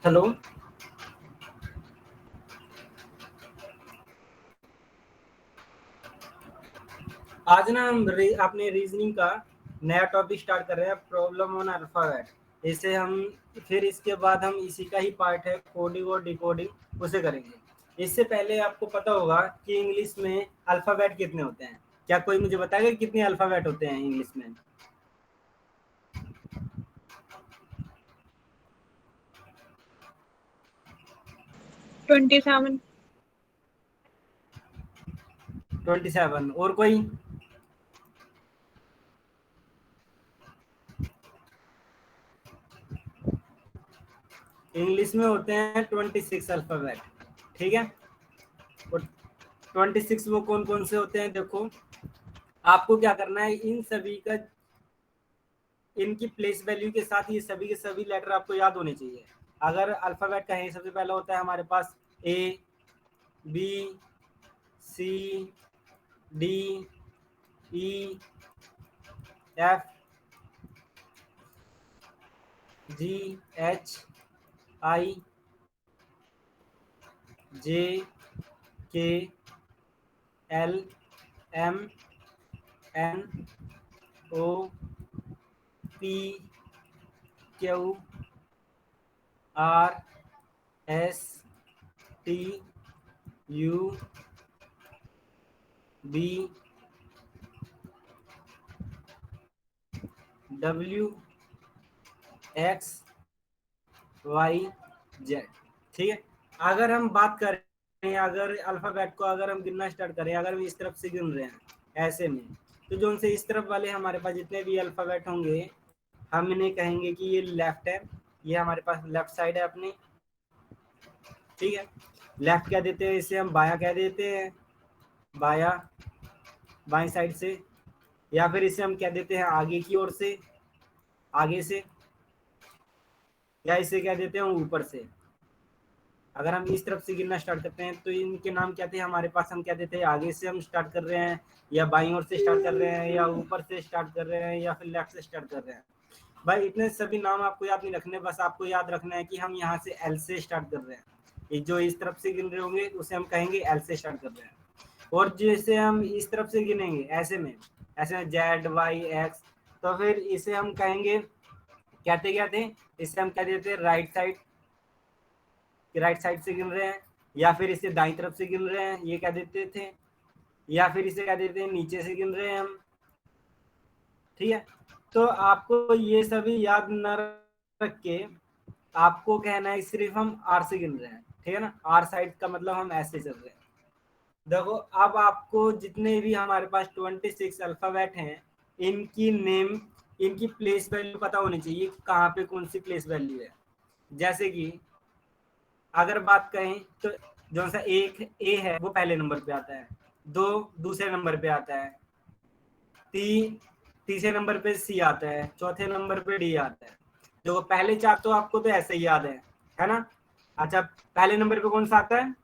Hello. आज ना हम अपने रीजनिंग का नया टॉपिक स्टार्ट कर रहे हैं, प्रॉब्लम ऑन अल्फाबेट। इसे हम फिर इसके बाद हम इसी का ही पार्ट है कोडिंग और डिकोडिंग, उसे करेंगे। इससे पहले आपको पता होगा कि इंग्लिश में अल्फाबेट कितने होते हैं। क्या कोई मुझे बताएगा कितने अल्फाबेट होते हैं इंग्लिश में? 27। 27। और कोई? इंग्लिश में होते हैं 26 अल्फाबेट। ठीक है। और 26 वो कौन कौन से होते हैं देखो, आपको क्या करना है, इन सभी का इनकी प्लेस वैल्यू के साथ ये सभी के सभी लेटर आपको याद होने चाहिए। अगर अल्फाबेट कहें, सबसे पहला होता है हमारे पास A, B, C, D, E, F, G, H, I, J, K, L, M, N, O, P, Q, R, S, T, U, B, W, X, Y, Z. ठीक है। अगर हम बात करें, अगर अल्फाबेट को अगर हम गिनना स्टार्ट करें, अगर हम इस तरफ से गिन रहे हैं ऐसे में, तो जो उनसे इस तरफ वाले हमारे पास जितने भी अल्फाबेट होंगे, हम इन्हें कहेंगे कि ये लेफ्ट है, ये हमारे पास लेफ्ट साइड है अपनी। ठीक है। लेफ्ट कह देते हैं, इसे हम बाया कह देते हैं, बाया, बाएं साइड से। या फिर इसे हम कह देते हैं आगे की ओर से, आगे से। या इसे कह देते हैं ऊपर से। अगर हम इस तरफ से गिनना स्टार्ट करते हैं तो इनके नाम क्या थे हमारे पास, हम क्या देते हैं, आगे से हम स्टार्ट कर रहे हैं, या बाईं ओर से स्टार्ट कर रहे हैं, या ऊपर से स्टार्ट कर रहे हैं, या फिर लेफ्ट से स्टार्ट कर रहे हैं। भाई इतने सभी नाम आपको याद नहीं रखने, बस आपको याद रखना है कि हम यहाँ से एल से स्टार्ट कर रहे हैं। ये जो इस तरफ से गिन रहे होंगे उसे हम कहेंगे एल से स्टार्ट कर रहे हैं। और जैसे हम इस तरफ से गिनेंगे ऐसे में जेड, वाई, एक्स, तो फिर इसे हम कहेंगे, कहते क्या थे, इसे हम कह देते राइट साइड, कि राइट साइड से गिन रहे हैं। या फिर इसे दाईं तरफ से गिन रहे हैं, ये कह देते थे। या फिर इसे कह देते हैं नीचे से गिन रहे हैं हम। ठीक है। तो आपको ये सभी याद न रख के आपको कहना है सिर्फ हम आर से गिन रहे हैं। ठीक है ना, आर साइड का मतलब हम ऐसे चल रहे हैं। देखो, अब आपको जितने भी हमारे पास 26 अल्फाबेट हैं, इनकी नेम, इनकी प्लेस वैल्यू पता होनी चाहिए, कहाँ पे कौन सी प्लेस वैल्यू है। जैसे कि अगर बात करें तो जो सा एक ए है वो पहले नंबर पे आता है, दो दूसरे नंबर पे आता है, तीन तीसरे नंबर पे सी आता है, चौथे नंबर पे डी आता है। जो पहले चार तो आपको तो ऐसे ही याद है ना। अच्छा, पहले नंबर पे कौन सा आता है?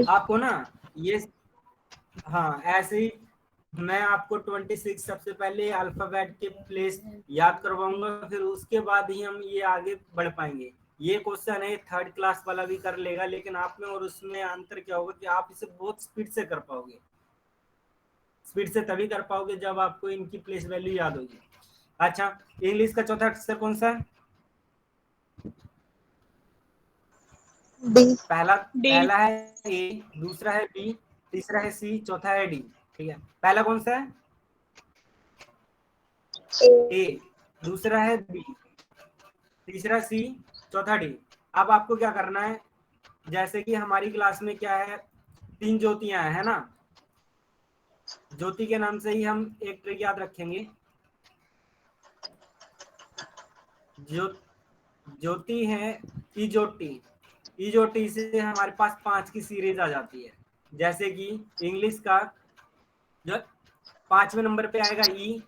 आपको ना ये, हाँ ऐसे ही मैं आपको 26 सबसे पहले अल्फाबेट के प्लेस याद करवाऊंगा, फिर उसके बाद ही हम ये आगे बढ़ पाएंगे। ये क्वेश्चन है, थर्ड क्लास वाला भी कर लेगा, लेकिन आप में और उसमें अंतर क्या होगा कि आप इसे बहुत स्पीड से कर पाओगे। स्पीड से तभी कर पाओगे जब आपको इनकी प्लेस वैल्यू याद होगी। अच्छा, इंग्लिश का चौथा अक्षर कौन सा है? डी। पहला डी। पहला है ए, दूसरा है बी, तीसरा है सी, चौथा है डी। ठीक है। पहला कौन सा है? ए, दूसरा है बी, तीसरा सी, चौथा डी। अब आपको क्या करना है, जैसे कि हमारी क्लास में क्या है, तीन ज्योतियां है ना। ज्योति के नाम से ही हम एक ट्रिक याद रखेंगे। जो ज्योति है, इजोटी, इजोटी से हमारे पास 5 की सीरीज आ जाती है। जैसे कि इंग्लिश का जो 5वें नंबर पे आएगा ई,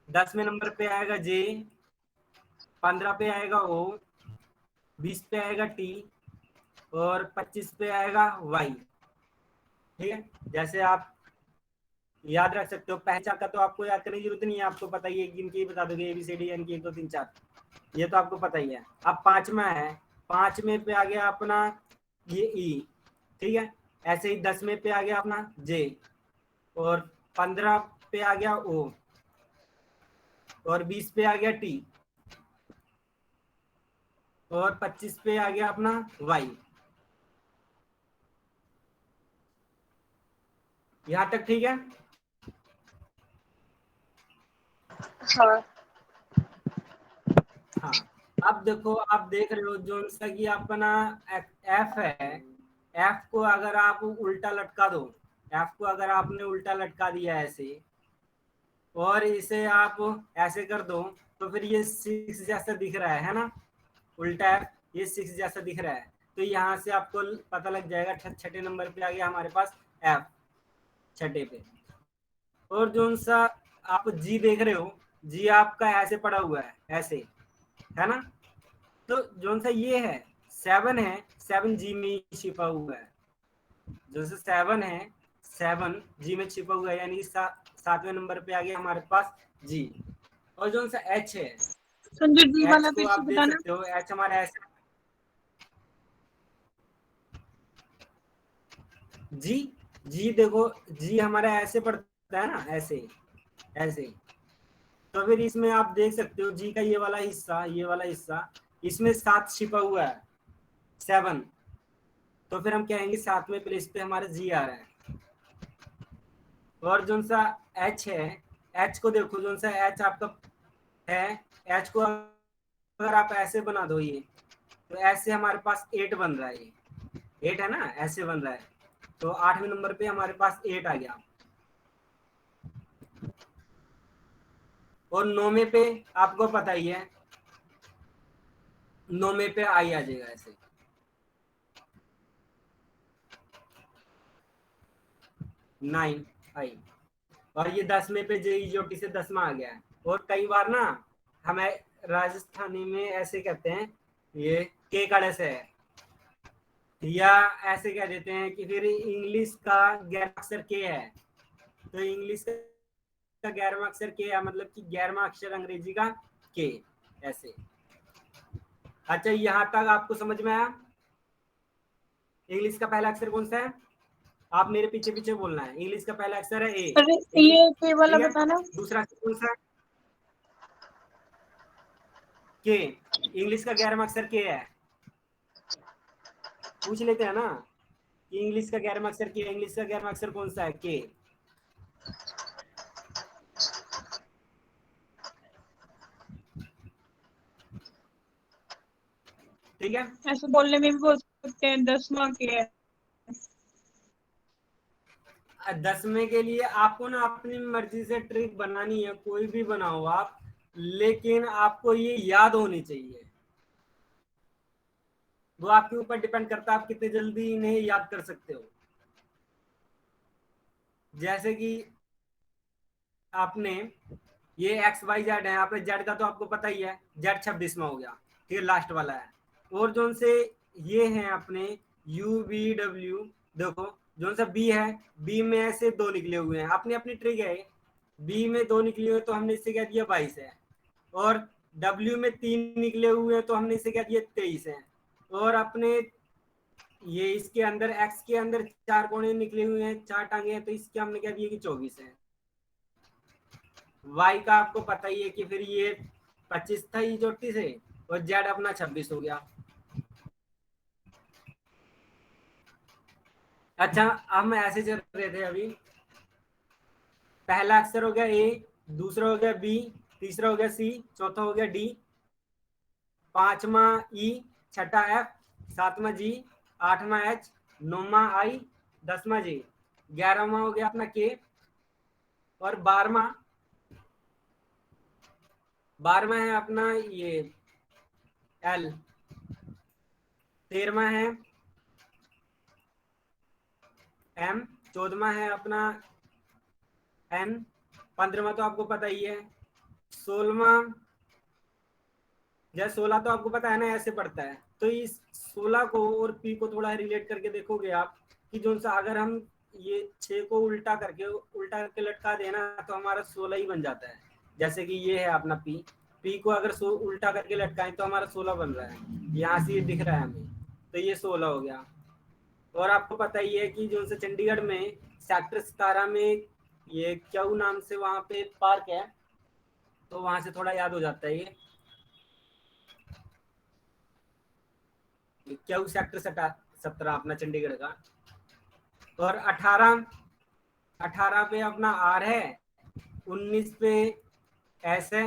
10वें नंबर पे आएगा जे, 15 पे आएगा ओ, 20 पे आएगा टी, और 25 पे आएगा वाई। ठीक है। जैसे आप याद रख सकते हो। पहचान का तो आपको याद करने की जरूरत नहीं है, आपको पता ही है, गिन के ही बता दोगे ABCD यानी कि 1 2 3 4, ये तो आपको पता ही है। अब पांचवा है, पांचवें पे आ गया अपना ये ई, ठीक है। ऐसे ही 10वें पे आ गया अपना जे, और 15 पे आ गया ओ, और 20 पे आ गया टी, और 25 पे आ गया अपना वाई। यहां तक ठीक है। हाँ। हाँ, अब देखो, आप देख रहे हो जो सा कि अपना एफ है, एफ को अगर आप उल्टा लटका दो, एफ को अगर आपने उल्टा लटका दिया ऐसे, और इसे आप ऐसे कर दो, तो फिर ये 6 जैसा दिख रहा है ना, उल्टा एफ, ये 6 जैसा दिख रहा है। तो यहाँ से आपको पता लग जाएगा, छठे नंबर पे आ गया हमारे पास एफ, छठे पे। और जो सा आप जी देख रहे हो, जी आपका ऐसे पड़ा हुआ है, ऐसे, है ना। तो जो सा ये है 7 है, 7 जी में छिपा हुआ है। जो सा 7 है, 7 जी में छिपा हुआ है, यानी 7वें नंबर पे आ गया हमारे पास जी। और जो सा एच है, संजय जी एच वाला को फिर से आप देख बताना। सकते हो, एच हमारा ऐसे, जी, जी देखो, जी हमारा ऐसे पड़ता है ना, ऐसे, ऐसे। तो फिर इसमें आप देख सकते हो जी का ये वाला हिस्सा, ये वाला हिस्सा, इसमें 7 छिपा हुआ है, 7। तो फिर हम कहेंगे 7वें प्लेस पे हमारा जी आ रहा है। और जो सा एच है, एच को देखो, जो सा एच आपका है, एच को अगर आप ऐसे बना दो ये, तो ऐसे हमारे पास 8 बन रहा है, ये 8 है ना, ऐसे बन रहा है। तो 8वें नंबर पे हमारे पास 8 आ गया। और 9वें पे आपको पता ही है, 9वें पे आई आ जाएगा ऐसे, 9 आई। और ये 10वें पे जेई ज्योति से 10वां आ गया है। और कई बार ना हमें राजस्थानी में ऐसे कहते हैं, ये के कड़े से है, या ऐसे कह देते हैं कि फिर इंग्लिश का 11वां अक्षर के है, तो इंग्लिश का 11वां अक्षर के है, मतलब कि 11वां अक्षर अंग्रेजी का के, ऐसे। अच्छा, यहाँ तक आपको समझ में आया। इंग्लिश का पहला अक्षर कौन सा है, आप मेरे पीछे पीछे बोलना है। इंग्लिश का पहला अक्षर है ए, अरे इंग्लिश, ये के वाला ठीक है। बताना। दूसरा अक्षर कौन सा है, के। इंग्लिश का 11वां अक्षर के है, पूछ लेते हैं ना कि इंग्लिश का 11वां अक्षर के, इंग्लिश का 11वां अक्षर कौन सा है, के। ठीक है। ऐसे बोलने में भी बोल सकते हैं 10वां के है। 10वें के लिए आपको ना अपनी मर्जी से ट्रिक बनानी है, कोई भी बनाओ आप, लेकिन आपको ये याद होनी चाहिए। वो आपके ऊपर डिपेंड करता है आप कितने जल्दी इन्हें याद कर सकते हो। जैसे कि आपने ये XYZ है, आपने जेड का तो आपको पता ही है, जेड 26वां हो गया, ठीक है, लास्ट वाला है। और जो से ये हैं अपने UVW, देखो जो सा बी है, बी में ऐसे 2 निकले हुए हैं, अपनी अपनी ट्रिक है। बी में 2 निकले हुए तो हमने इससे कह दिया 22 है। और डब्ल्यू में 3 निकले हुए हैं तो हमने इसे कह दिया 23 है। और अपने ये इसके अंदर एक्स के अंदर 4 कोने निकले हुए हैं, 4 टांगे हैं, तो इसके हमने कह दिया कि 24 है। वाई का आपको पता ही है कि फिर ये 25 था ये चोटी से, और जेड अपना 26 हो गया। अच्छा, हम ऐसे चल रहे थे अभी, पहला अक्षर हो गया ए, दूसरा हो गया बी, तीसरा हो गया सी, चौथा हो गया डी, पांचवा ई, छठा एफ, सातवां जी, आठवां एच, नौवां आई, 10वां जी, 11वां हो गया अपना के, और 12वां है अपना ये एल, 13वां है एम, 14वां है अपना एन, 15वां तो आपको पता ही है, 16वां, जैसे 16 तो आपको पता है ना ऐसे पढ़ता है। तो इस 16 को और पी को थोड़ा रिलेट करके देखोगे आप, कि जो सा अगर हम ये 6 को उल्टा करके लटका देना तो हमारा 16 ही बन जाता है। जैसे कि ये है अपना पी को अगर उल्टा करके लटकाएं तो हमारा 16 बन रहा है, यहाँ से ये दिख रहा है हमें, तो ये 16 हो गया। और आपको पता ही है कि जो से चंडीगढ़ में सेक्टर 17 में ये क्यू नाम से वहाँ पे पार्क है, तो वहां से थोड़ा याद हो जाता है ये क्यू सेक्टर 17 अपना चंडीगढ़ का। और 18 पे अपना आर है, 19 पे एस है,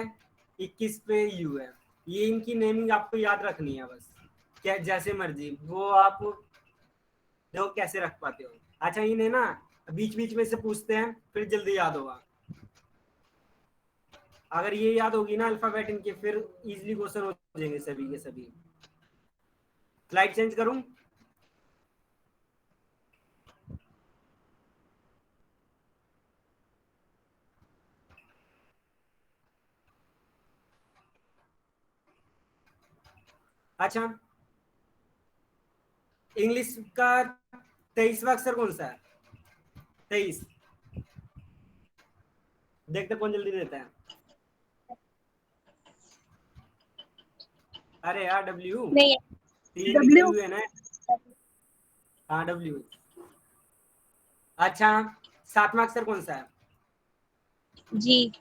21 पे यू है। ये इनकी नेमिंग आपको याद रखनी है बस, क्या जैसे मर्जी वो आप जो कैसे रख पाते हो। अच्छा इन्हें ना बीच बीच में से पूछते हैं, फिर जल्दी याद होगा। अगर ये याद होगी ना अल्फाबेट इनके, फिर इजीली क्वेश्चन हो जाएंगे सभी के सभी। स्लाइड चेंज करूं? अच्छा, इंग्लिश का 23वां अक्षर कौन सा है? 23, देखते कौन जल्दी देता है। अरे यार डब्ल्यू, नहीं, तीन लिखे डब्ल्यू। हुए हैं ना। हाँ डब्ल्यू। अच्छा, 7वां अक्षर कौन सा है? जी।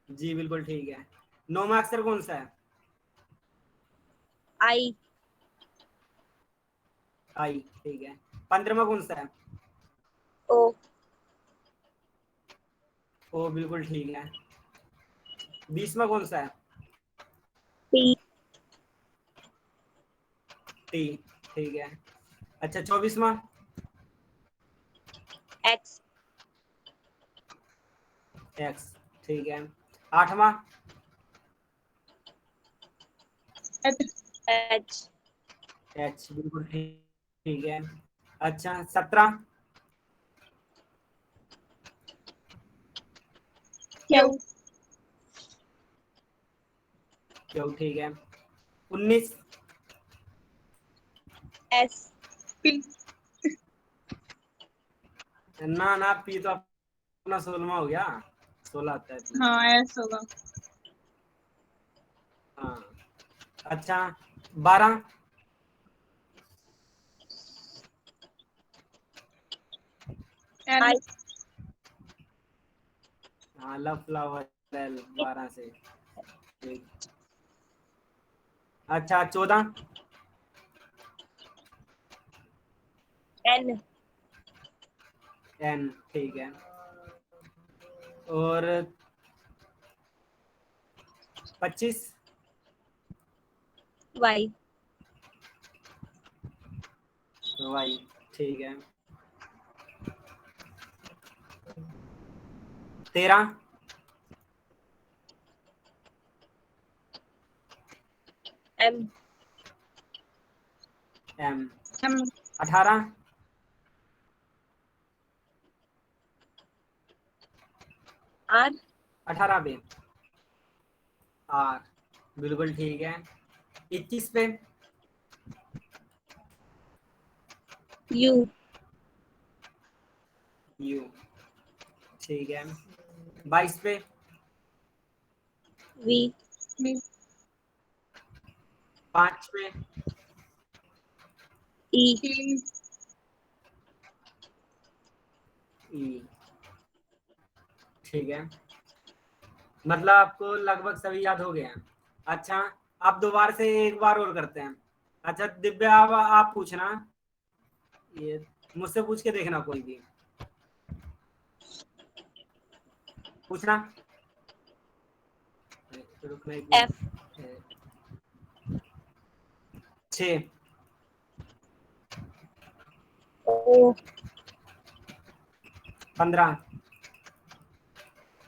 जी बिल्कुल ठीक है। 9वां अक्षर कौन सा है? आई। आई ठीक है। 15वां कौन सा है? ओ। ओ बिल्कुल ठीक है। 20वां कौन सा है? पी। टी ठीक है। अच्छा 24वां? एक्स। एक्स ठीक है। 8वां? एच। एच बिल्कुल ठीक है। अच्छा 17? क्यू। क्यों ठीक है। 19? एस। पी। ना ना, पी तो अपना 16वां हो गया, 16 आता है पी। हाँ, एस होगा। हाँ। अच्छा 12? एल। आई। हाँ लव फ्लावर एल, 12 से ठीक। अच्छा 14? एन। एन ठीक है। और 25? वाई। वाई ठीक है। 13? एम। एम। एम। 18? आर। 18 पे आर बिल्कुल ठीक है। 21 पे? यू। यू ठीक है। 22 पे? वी। 5 पे? ई। ई ठीक है। मतलब आपको लगभग सभी याद हो गए हैं। अच्छा आप दोबारा से एक बार और करते हैं। अच्छा दिव्या आप पूछना, ये मुझसे पूछ के देखना कोई भी पूछना। रुकना एक एफ। मिनट। 6? ओ। 15?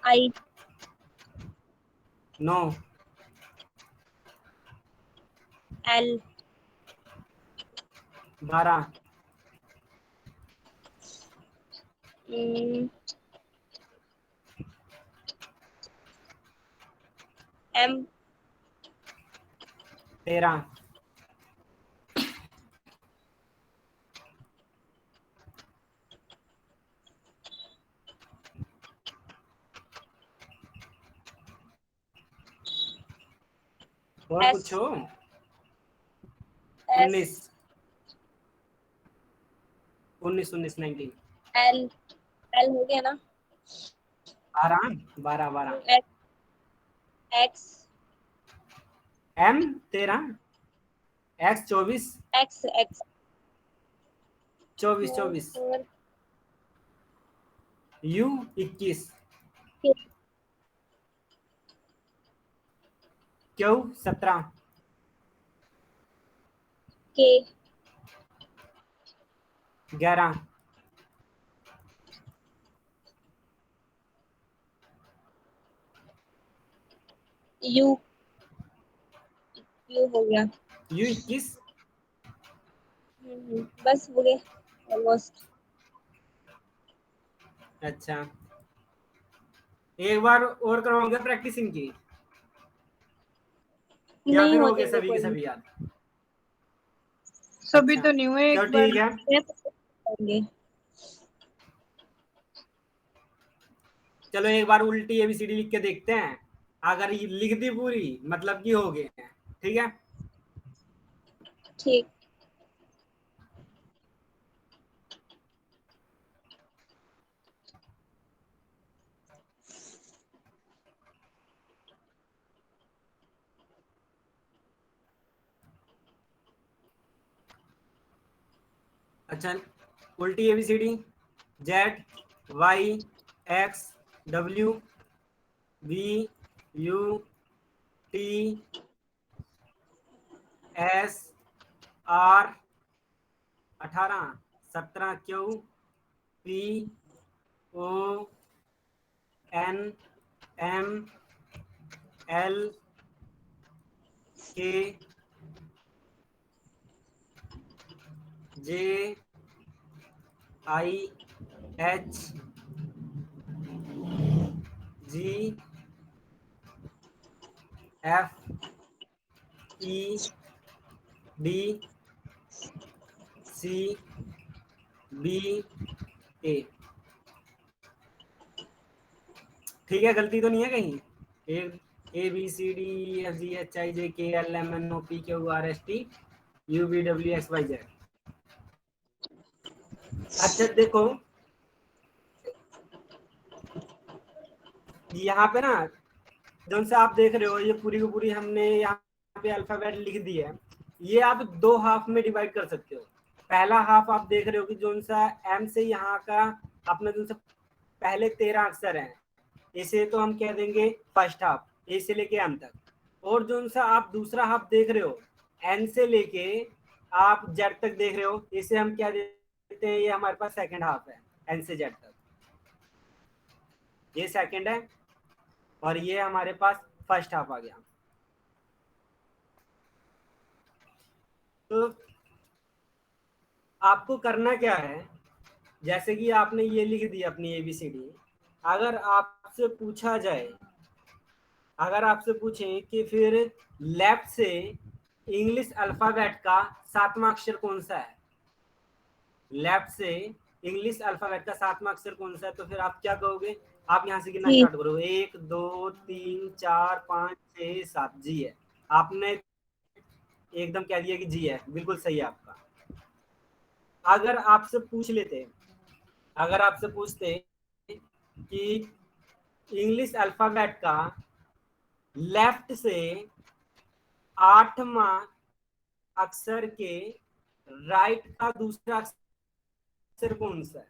आई। 9? एल। 12? एम। 13? और S, पूछो। S, 19 19 L, L हो गया ना? 12 12 X, X, M 13 X 24 X, X, 24 4, 24 4, U 21 K, Q 17 K, 11 U, U हो गया। U 21 बस हो गए ऑलमोस्ट। अच्छा, एक बार और करवाओगे प्रैक्टिस इनकी, या नहीं फिर हो होने गए दो सभी के कोई सभी याद? सभी अच्छा तो नहीं हुए, चलो एक ठीक बार। है। होंगे। चलो एक बार उल्टी एबीसीडी लिख के देखते हैं, अगर ये लिख दी पूरी मतलब कि हो गए हैं। ठीक है, ठीक। अच्छा उल्टी ABCD, Z Y X W V U T S R 18 17 Q P O N M L K J I H G F E D C B A. ठीक है, गलती तो नहीं है कहीं? A B C D F G H I J K L M N O P Q R S T U V W X Y Z. अच्छा देखो, यहाँ पे ना जो से आप देख रहे हो, ये पूरी की पूरी हमने यहाँ पे अल्फाबेट लिख दी है। ये आप दो हाफ में डिवाइड कर सकते हो। पहला हाफ आप देख रहे हो कि जो सा एम से यहाँ का अपना जो सा पहले 13 अक्षर हैं, इसे तो हम कह देंगे फर्स्ट हाफ, ए से लेके एम तक। और जो सा आप दूसरा हाफ देख रहे हो, एन से लेके आप जेड तक देख रहे हो, इसे हम क्या देते हैं, ये हमारे पास सेकंड हाफ है, एन से जेड तक, ये सेकंड है। और ये हमारे पास फर्स्ट हाफ आ गया। तो आपको करना क्या है, जैसे कि आपने ये लिख दी अपनी एबीसीडी, अगर आपसे पूछा जाए, अगर आपसे पूछें कि फिर लेफ्ट से इंग्लिश अल्फाबेट का 7वां अक्षर कौन सा है, लेफ्ट से इंग्लिश अल्फाबेट का 7वां अक्षर कौन सा है, तो फिर आप क्या कहोगे? आप यहाँ से गिनना जी। स्टार्ट करो, 1 2 3 4 5 6 7, जी है। आपने एकदम कह दिया कि जी है, बिल्कुल सही है आपका। अगर आपसे पूछ लेते, अगर आपसे पूछते कि इंग्लिश अल्फाबेट का लेफ्ट से 8वां अक्षर के राइट का दूसरा अक्षर कौन सा है,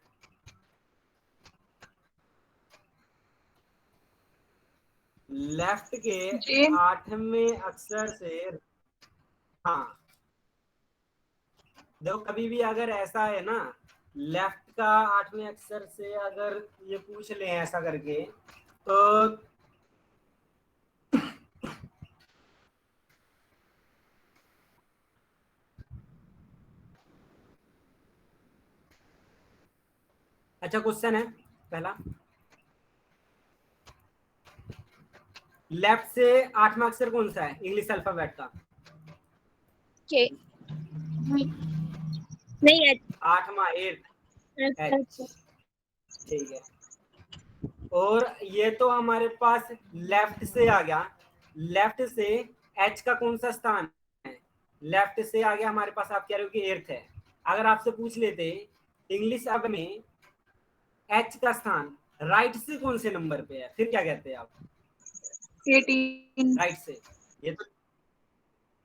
लेफ्ट के जी 8वें अक्षर से, हाँ देखो कभी भी अगर ऐसा है ना, लेफ्ट का 8वें अक्षर से अगर ये पूछ ले ऐसा करके, तो अच्छा क्वेश्चन है पहला, लेफ्ट से 8वां अक्षर कौन सा है इंग्लिश अल्फाबेट का? के नहीं, 8वां 8 एच, अच्छा। ठीक है। और ये तो हमारे पास लेफ्ट से आ गया, लेफ्ट से एच का कौन सा स्थान है? लेफ्ट से आ गया हमारे पास, आप कह रहे हो कि एर्थ है। अगर आपसे पूछ लेते इंग्लिश अब में एच का स्थान राइट से कौन से नंबर पे है, फिर क्या कहते हैं आप? 18। राइट से, ये तो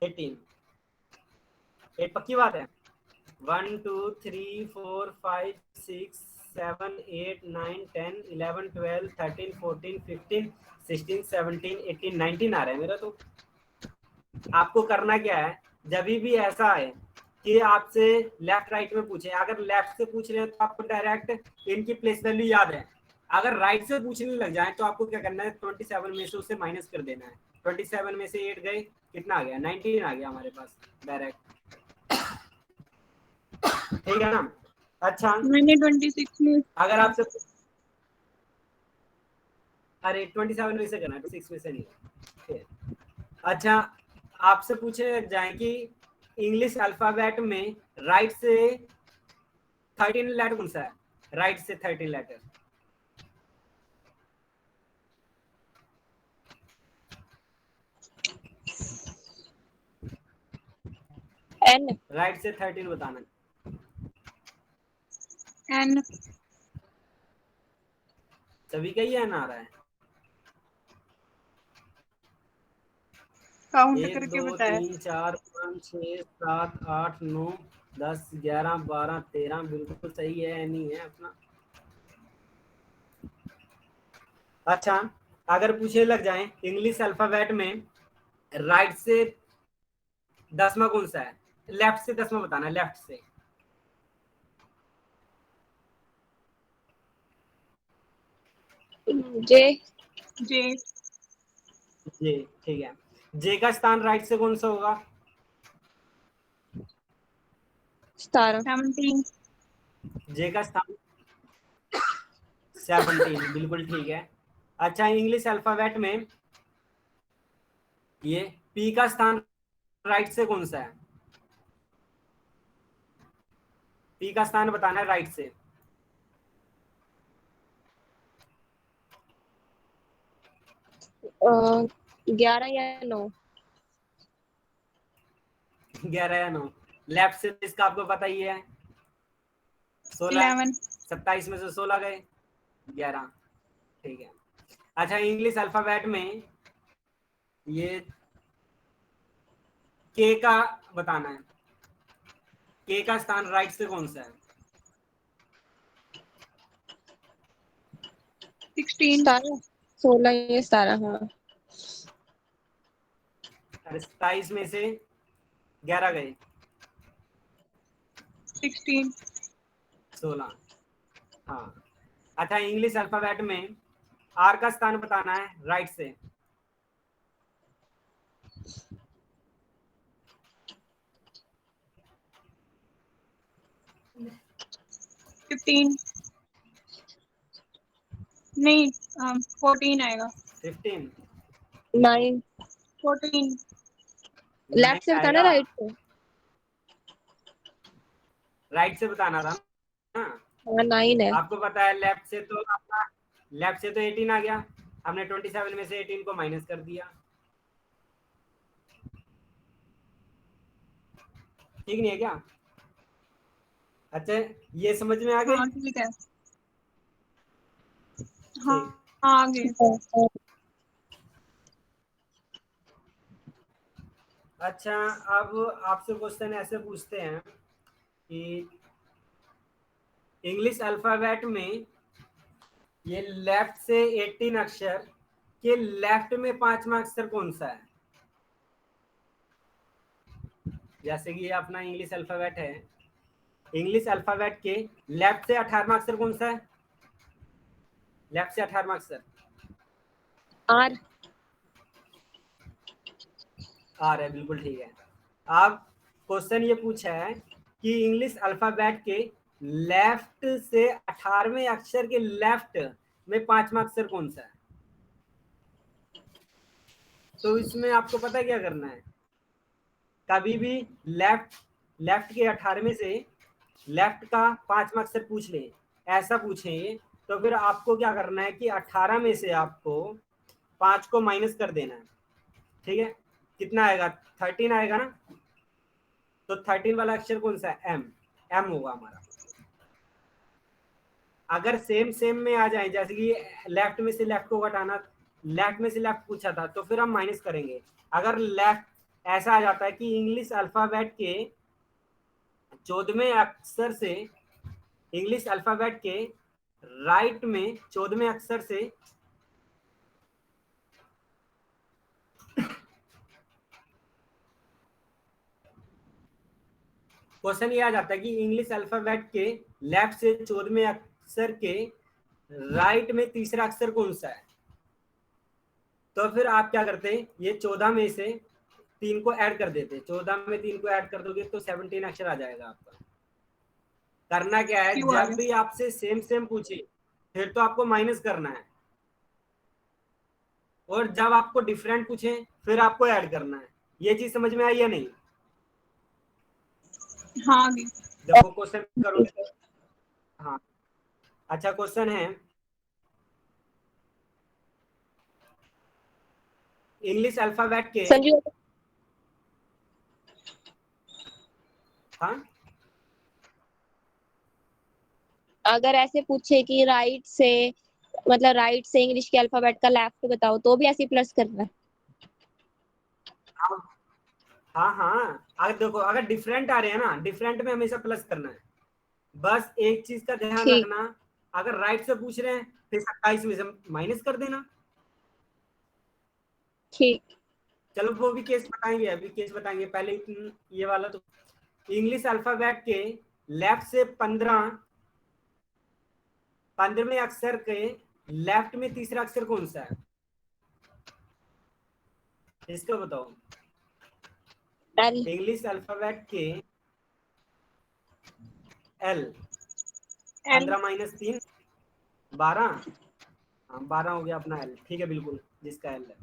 18, एक पक्की बात है। 1 2 3 4 5 6 7 8 9 10 11 12 13 14 15 16 17 18 19 आ रहा है मेरा। तो आपको करना क्या है, जब भी ऐसा है कि आपसे लेफ्ट राइट में पूछे, अगर लेफ्ट से पूछ रहे हैं तो आपको डायरेक्ट इनकी प्लेस वैल्यू याद है। अगर राइट से पूछने लग जाए तो आपको क्या करना है, 27 में से उसे माइनस कर देना है। 27 में से 8 गए, कितना आ गया? 19 आ गया हमारे पास डायरेक्ट। ठीक है ना? अच्छा, मैंने 26 में। अगर आपसे, अरे 27 में से करना है, 6 में से नहीं। अच्छा, आपसे पूछे जाए कि इंग्लिश अल्फाबेट में राइट से 13 लेटर कौन सा है? राइट से 13 लेटर। एन। राइट से 13 बताना। एन। सभी का ही एन आ रहा है। काउंट 1 करके 2 बताया। 3 4 5 6 7 8 9 10 11 12 13, बिल्कुल सही है, एन ही है अपना। अच्छा, अगर पूछे लग जाए इंग्लिश अल्फाबेट में राइट से 10वां कौन सा है? लेफ्ट से 10वां बताना, लेफ्ट से। जे। जे। जे, ठीक है। जे का स्थान राइट से कौन सा होगा? 17। जे का स्थान 17, बिल्कुल ठीक है। अच्छा, इंग्लिश अल्फाबेट में ये पी का स्थान राइट से कौन सा है? पी का स्थान बताना है राइट से। 11 या 9। 11 या 9? लेफ्ट से इसका आपको पता ही है, 16। 11। 27 में से 16 गए, 11। ठीक है। अच्छा, इंग्लिश अल्फाबेट में ये के का बताना है। के का स्थान राइट से कौन सा है? 16। 16 या 17, हाँ। 27 में से 11 गए, 16। 16। हाँ। अच्छा, इंग्लिश अल्फाबेट में आर का स्थान बताना है राइट से। 15 नहीं, 14 आएगा। 15 9। 14। लेफ्ट से नहीं बताना, आएगा, राइट से। राइट से बताना था ना। हाँ, 9 है। आपको पता है लेफ्ट से तो आपका, लेफ्ट से तो 18 आ गया, हमने 27 में से 18 को माइनस कर दिया। ठीक नहीं है क्या? अच्छा, ये समझ में आ गई? हाँ ठीक है। हाँ। ठीक। हाँ, आगे। अच्छा, अब आपसे क्वेश्चन ऐसे पूछते हैं कि इंग्लिश अल्फाबेट में ये लेफ्ट से 18 अक्षर के लेफ्ट में 5वां अक्षर कौन सा है? जैसे कि ये अपना इंग्लिश अल्फाबेट है, इंग्लिश अल्फाबेट के लेफ्ट से 18वां अक्षर कौन सा है? लेफ्ट से 18वां अक्षर आर। आर है, बिल्कुल ठीक है। अब क्वेश्चन ये पूछा है कि इंग्लिश अल्फाबेट के लेफ्ट से 18वें अक्षर के लेफ्ट में 5वां अक्षर कौन सा है? तो इसमें आपको पता है क्या करना है, कभी भी लेफ्ट लेफ्ट के 18वें से लेफ्ट का 5वां अक्षर पूछ ले, ऐसा पूछे, तो फिर आपको क्या करना है कि 18 में से आपको 5 को माइनस कर देना है। ठीक है? कितना आएगा, 13 आएगा ना, तो 13 वाला अक्षर कौन सा है, एम, एम होगा हमारा। अगर सेम सेम में आ जाए, जैसे कि लेफ्ट में से लेफ्ट को घटाना, लेफ्ट में से लेफ्ट पूछा था, तो फिर हम माइनस करेंगे। अगर लेफ्ट ऐसा आ जाता है कि इंग्लिश अल्फाबेट के 14वें अक्षर से, इंग्लिश अल्फाबेट के राइट में 14वें अक्षर से क्वेश्चन ये आ जाता है कि इंग्लिश अल्फाबेट के लेफ्ट से 14वें अक्षर के राइट में तीसरा अक्षर कौन सा है, तो फिर आप क्या करते हैं, ये 14 में से 3 को ऐड कर देते, 14 में 3 को ऐड कर दोगे तो 17 अक्षर आ जाएगा आपका। करना क्या है, क्यों आ जब गया? भी आपसे सेम सेम पूछे फिर तो आपको माइनस करना है, और जब आपको डिफरेंट पूछे फिर आपको ऐड करना है। ये चीज समझ में आई या नहीं? हाँ आ गई। देखो क्वेश्चन करोगे तो, हाँ, अच्छा क्वेश्चन है, इंग्लिश अल्फाबेट के, संजू, हाँ अगर ऐसे पूछे कि राइट से, मतलब राइट से इंग्लिश के अल्फाबेट का लेफ्ट बताओ, तो भी ऐसे प्लस करना है? हाँ हाँ हाँ, अगर देखो अगर डिफरेंट आ रहे हैं ना, डिफरेंट में हमेशा प्लस करना है। बस एक चीज का ध्यान ठीक। रखना, अगर राइट से पूछ रहे हैं फिर 27 में से माइनस कर देना। ठीक। चलो वो भी केस बताएंगे, अभी केस बताएंगे, पहले ये वाला तो, इंग्लिश अल्फाबेट के लेफ्ट से 15वें अक्षर के लेफ्ट में तीसरा अक्षर कौन सा है, इसको बताओ। एल। इंग्लिश अल्फाबेट के एल, एल। 15 माइनस 3, 12, हाँ 12 हो गया अपना एल, ठीक है बिल्कुल, जिसका एल है।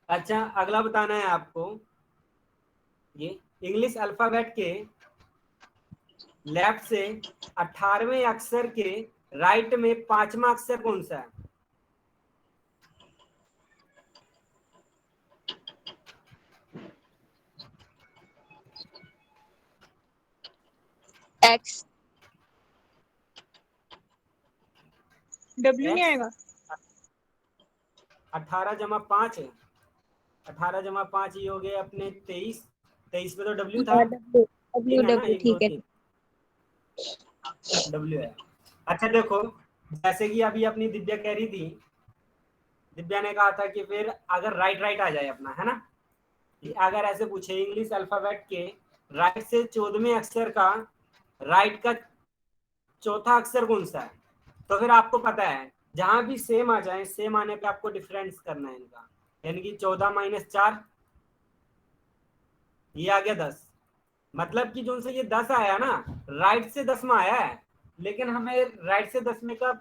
अच्छा अगला बताना है आपको, ये इंग्लिश अल्फाबेट के लेफ्ट से 18वें अक्षर के राइट में 5वां अक्षर कौन सा है, एक्स। डब्ल्यू नहीं एक्स, आएगा? 18 जमा 5, 18 जमा 5 ये हो गए अपने 23, 23 पे तो डब्ल्यू था, हाँ, डब्ल्यू। डब्ल्यू तीन है ना, डब्ल्यू एक दो ठीक है। तीन, डब्ल्यू है। अच्छा देखो, जैसे कि अभी अपनी दिव्या कह रही थी, दिव्या ने कहा था कि फिर अगर राइट राइट आ जाए अपना, है ना, कि अगर ऐसे पूछे इंग्लिश अल्फाबेट के राइट से 14वें अक्षर का राइट का चौथा अक्षर कौन सा है, तो फिर आपको पता है जहां भी सेम आ जाए, सेम आने पे आपको डिफरेंस करना है इनका, यानी कि 14 माइनस 4, ये आ गया 10। मतलब कि जो से ये 10 आया ना, राइट से 10 में आया है, लेकिन हमें राइट से 10 में का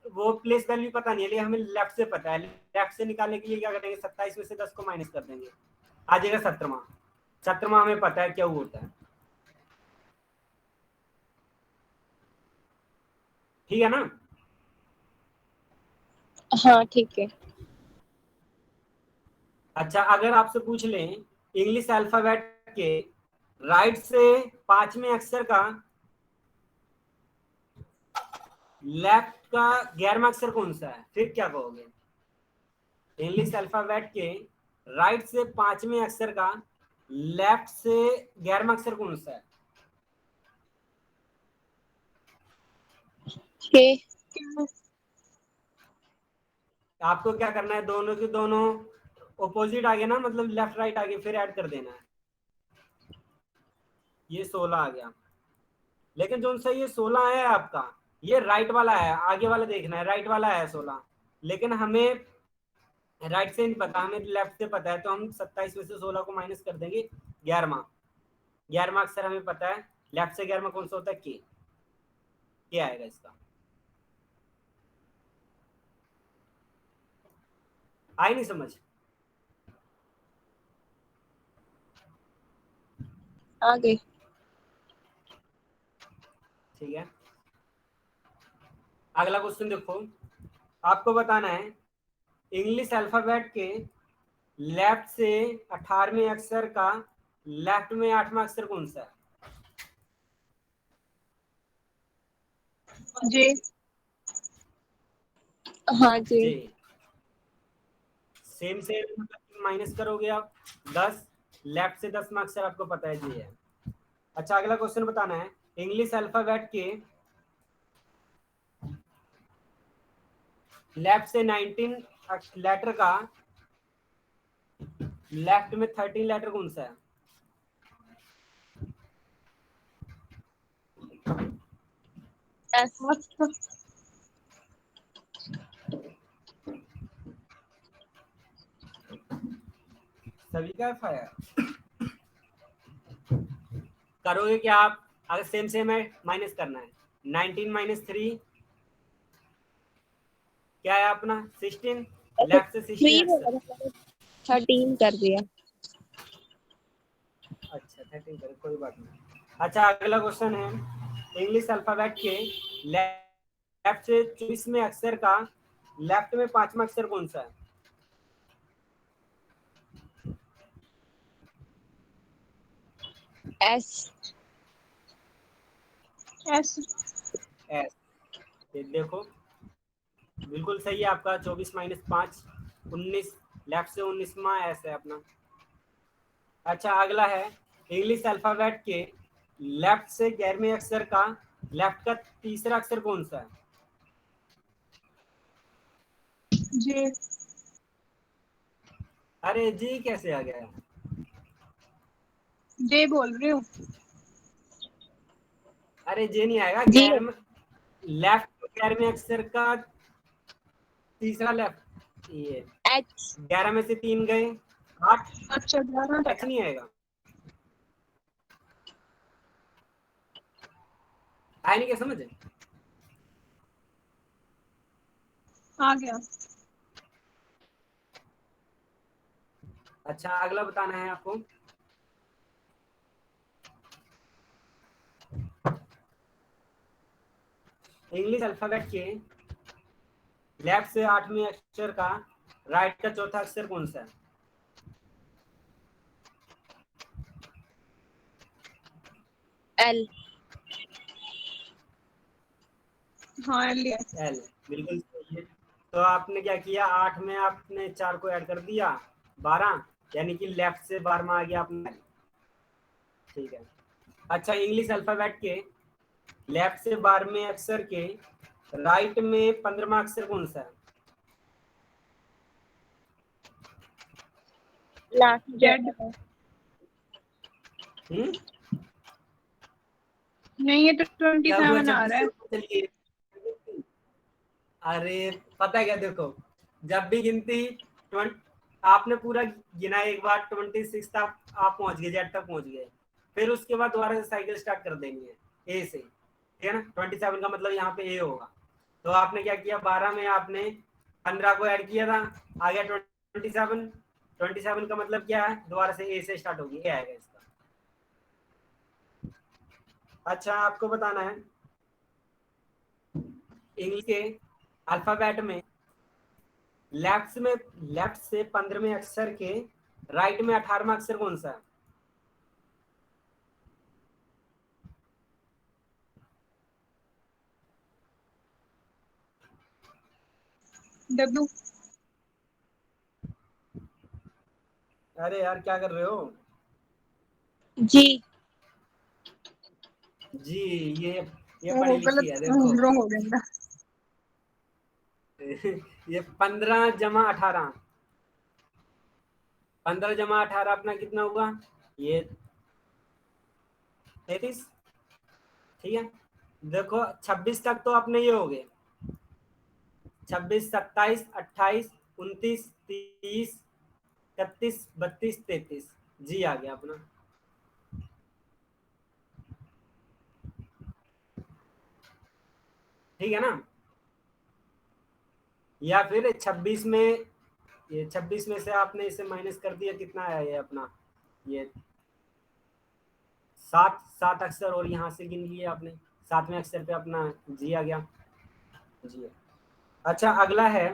वो प्लेस वैल्यू पता नहीं है, लेकिन हमें लेफ्ट से पता है। लेफ्ट से निकालने के लिए क्या करेंगे, 27 में से 10 को माइनस कर देंगे, आ जाएगा 17वां। 17वां हमें पता है क्या होता है, ठीक है ना। हाँ ठीक है। अच्छा अगर आपसे पूछ लें इंग्लिश अल्फाबेट के राइट से 5वें अक्षर का लेफ्ट का 11वां अक्षर कौन सा है, फिर क्या कहोगे। इंग्लिश अल्फाबेट के राइट से 5वें अक्षर का लेफ्ट से 11वां अक्षर कौन सा है, के। आपको क्या करना है, दोनों के दोनों ऑपोजिट आ गए ना, मतलब लेफ्ट राइट आ गए, फिर ऐड कर देना है। ये 16 आ गया, लेकिन जो सा ये 16 आया है आपका, ये राइट वाला है, आगे वाला देखना है, राइट वाला है 16, लेकिन हमें राइट से नहीं पता, हमें लेफ्ट से पता है, तो हम 27 में से 16 को माइनस कर देंगे 11वां। 11वां अक्षर हमें पता है, लेफ्ट से 11वां कौन सा होता है, के आएगा इसका। आई नहीं समझ? आगे। ठीक है, अगला क्वेश्चन देखो, आपको बताना है इंग्लिश अल्फाबेट के लेफ्ट से 18वें अक्षर का लेफ्ट में 8वां अक्षर कौन सा है? जे। हाँ जी। जे। सेम से माइनस करोगे आप 10, लेफ्ट से 10वां अक्षर आपको पता है जे है। अच्छा अगला क्वेश्चन बताना है, इंग्लिश अल्फाबेट के लेफ्ट से 19 लेटर का लेफ्ट में 13 लेटर कौन सा है? एस। सभी का एफ है। करोगे क्या आप? अगर सेम सेम है माइनस करना है। 19 माइनस 3 क्या है अपना? 16। लेफ्ट से 16 3 अक्षर। 13 कर दिया। अच्छा 13 करो, कोई बात नहीं। अच्छा अगला क्वेश्चन है, इंग्लिश अल्फाबेट के लेफ्ट से 24वें अक्षर का लेफ्ट में 5वां अक्षर कौन सा है? एस। एस। एस। ये देखो बिल्कुल सही है आपका। 24 माइनस 5 19। लेफ्ट से 19वां एस है अपना। अच्छा अगला है, इंग्लिश अल्फाबेट के लेफ्ट से 11वें अक्षर का लेफ्ट का तीसरा अक्षर कौन सा है? जे। अरे जी कैसे आ गया? जे बोल रही हूँ। अरे जे नहीं आएगा। जी। 11 लेफ्ट 11वें अक्षर का तीसरा लेफ्ट ये एच। 11 में से 3 गए 8। अच्छा 11 एच नहीं आएगा। आया नहीं क्या समझ? आ गया। अच्छा अगला बताना है आपको, इंग्लिश अल्फाबेट के लेफ्ट से 8वें अक्षर का राइट का चौथा अक्षर कौन सा है? एल। हाँ एल है। एल। बिल्कुल सही है। तो आपने क्या किया, 8 में आपने 4 को ऐड कर दिया 12, यानी कि लेफ्ट से 12वां आ गया आपने। ठीक है। अच्छा इंग्लिश अल्फाबेट के लेफ्ट से 12वें अक्षर के राइट में 15वां अक्षर कौन सा है? Last Z. हम्म। नहीं ये तो क्या हुआ 27 आ 26 रहा से है। ऊपर चलिए। अरे पता है क्या, देखो जब भी गिनती 20 आपने पूरा गिना एक बार 26 तक आप पहुंच गए, जेड तक पहुंच गए, फिर उसके बाद दोबारा से साइकिल स्टार्ट कर देनी है ए से, ठीक है ना। 27 का मतलब यहाँ पे ए होगा। तो आपने क्या किया, 12 में आपने 15 को ऐड किया था, आ गया 27। 27 का मतलब क्या है, दोबारा से ए से स्टार्ट होगी, ए आएगा इसका। अच्छा आपको बताना है, इंग्लिश के अल्फाबेट में लेफ्ट से 15वें अक्षर के राइट में 18वां अक्षर कौन सा है? डब्ल्यू। अरे यार क्या कर रहे हो? जी। जी। ये वो पढ़ी लिखी गलत है देखो। रॉन्ग हो गया। ये 15 जमा 18, 15 जमा 18 अपना कितना हुआ, ये 33। ठीक है। देखो 26 तक तो अपने ये हो गए, 26 27 28 29 30 31 32 33, जी आ गया अपना। ठीक है ना। या फिर 26 में, ये 26 में से आपने इसे माइनस कर दिया, कितना आया ये अपना, ये 7 7 अक्षर और यहाँ से गिन लिए आपने, 7वें अक्षर पे अपना जी आ गया। जी। अच्छा अगला है,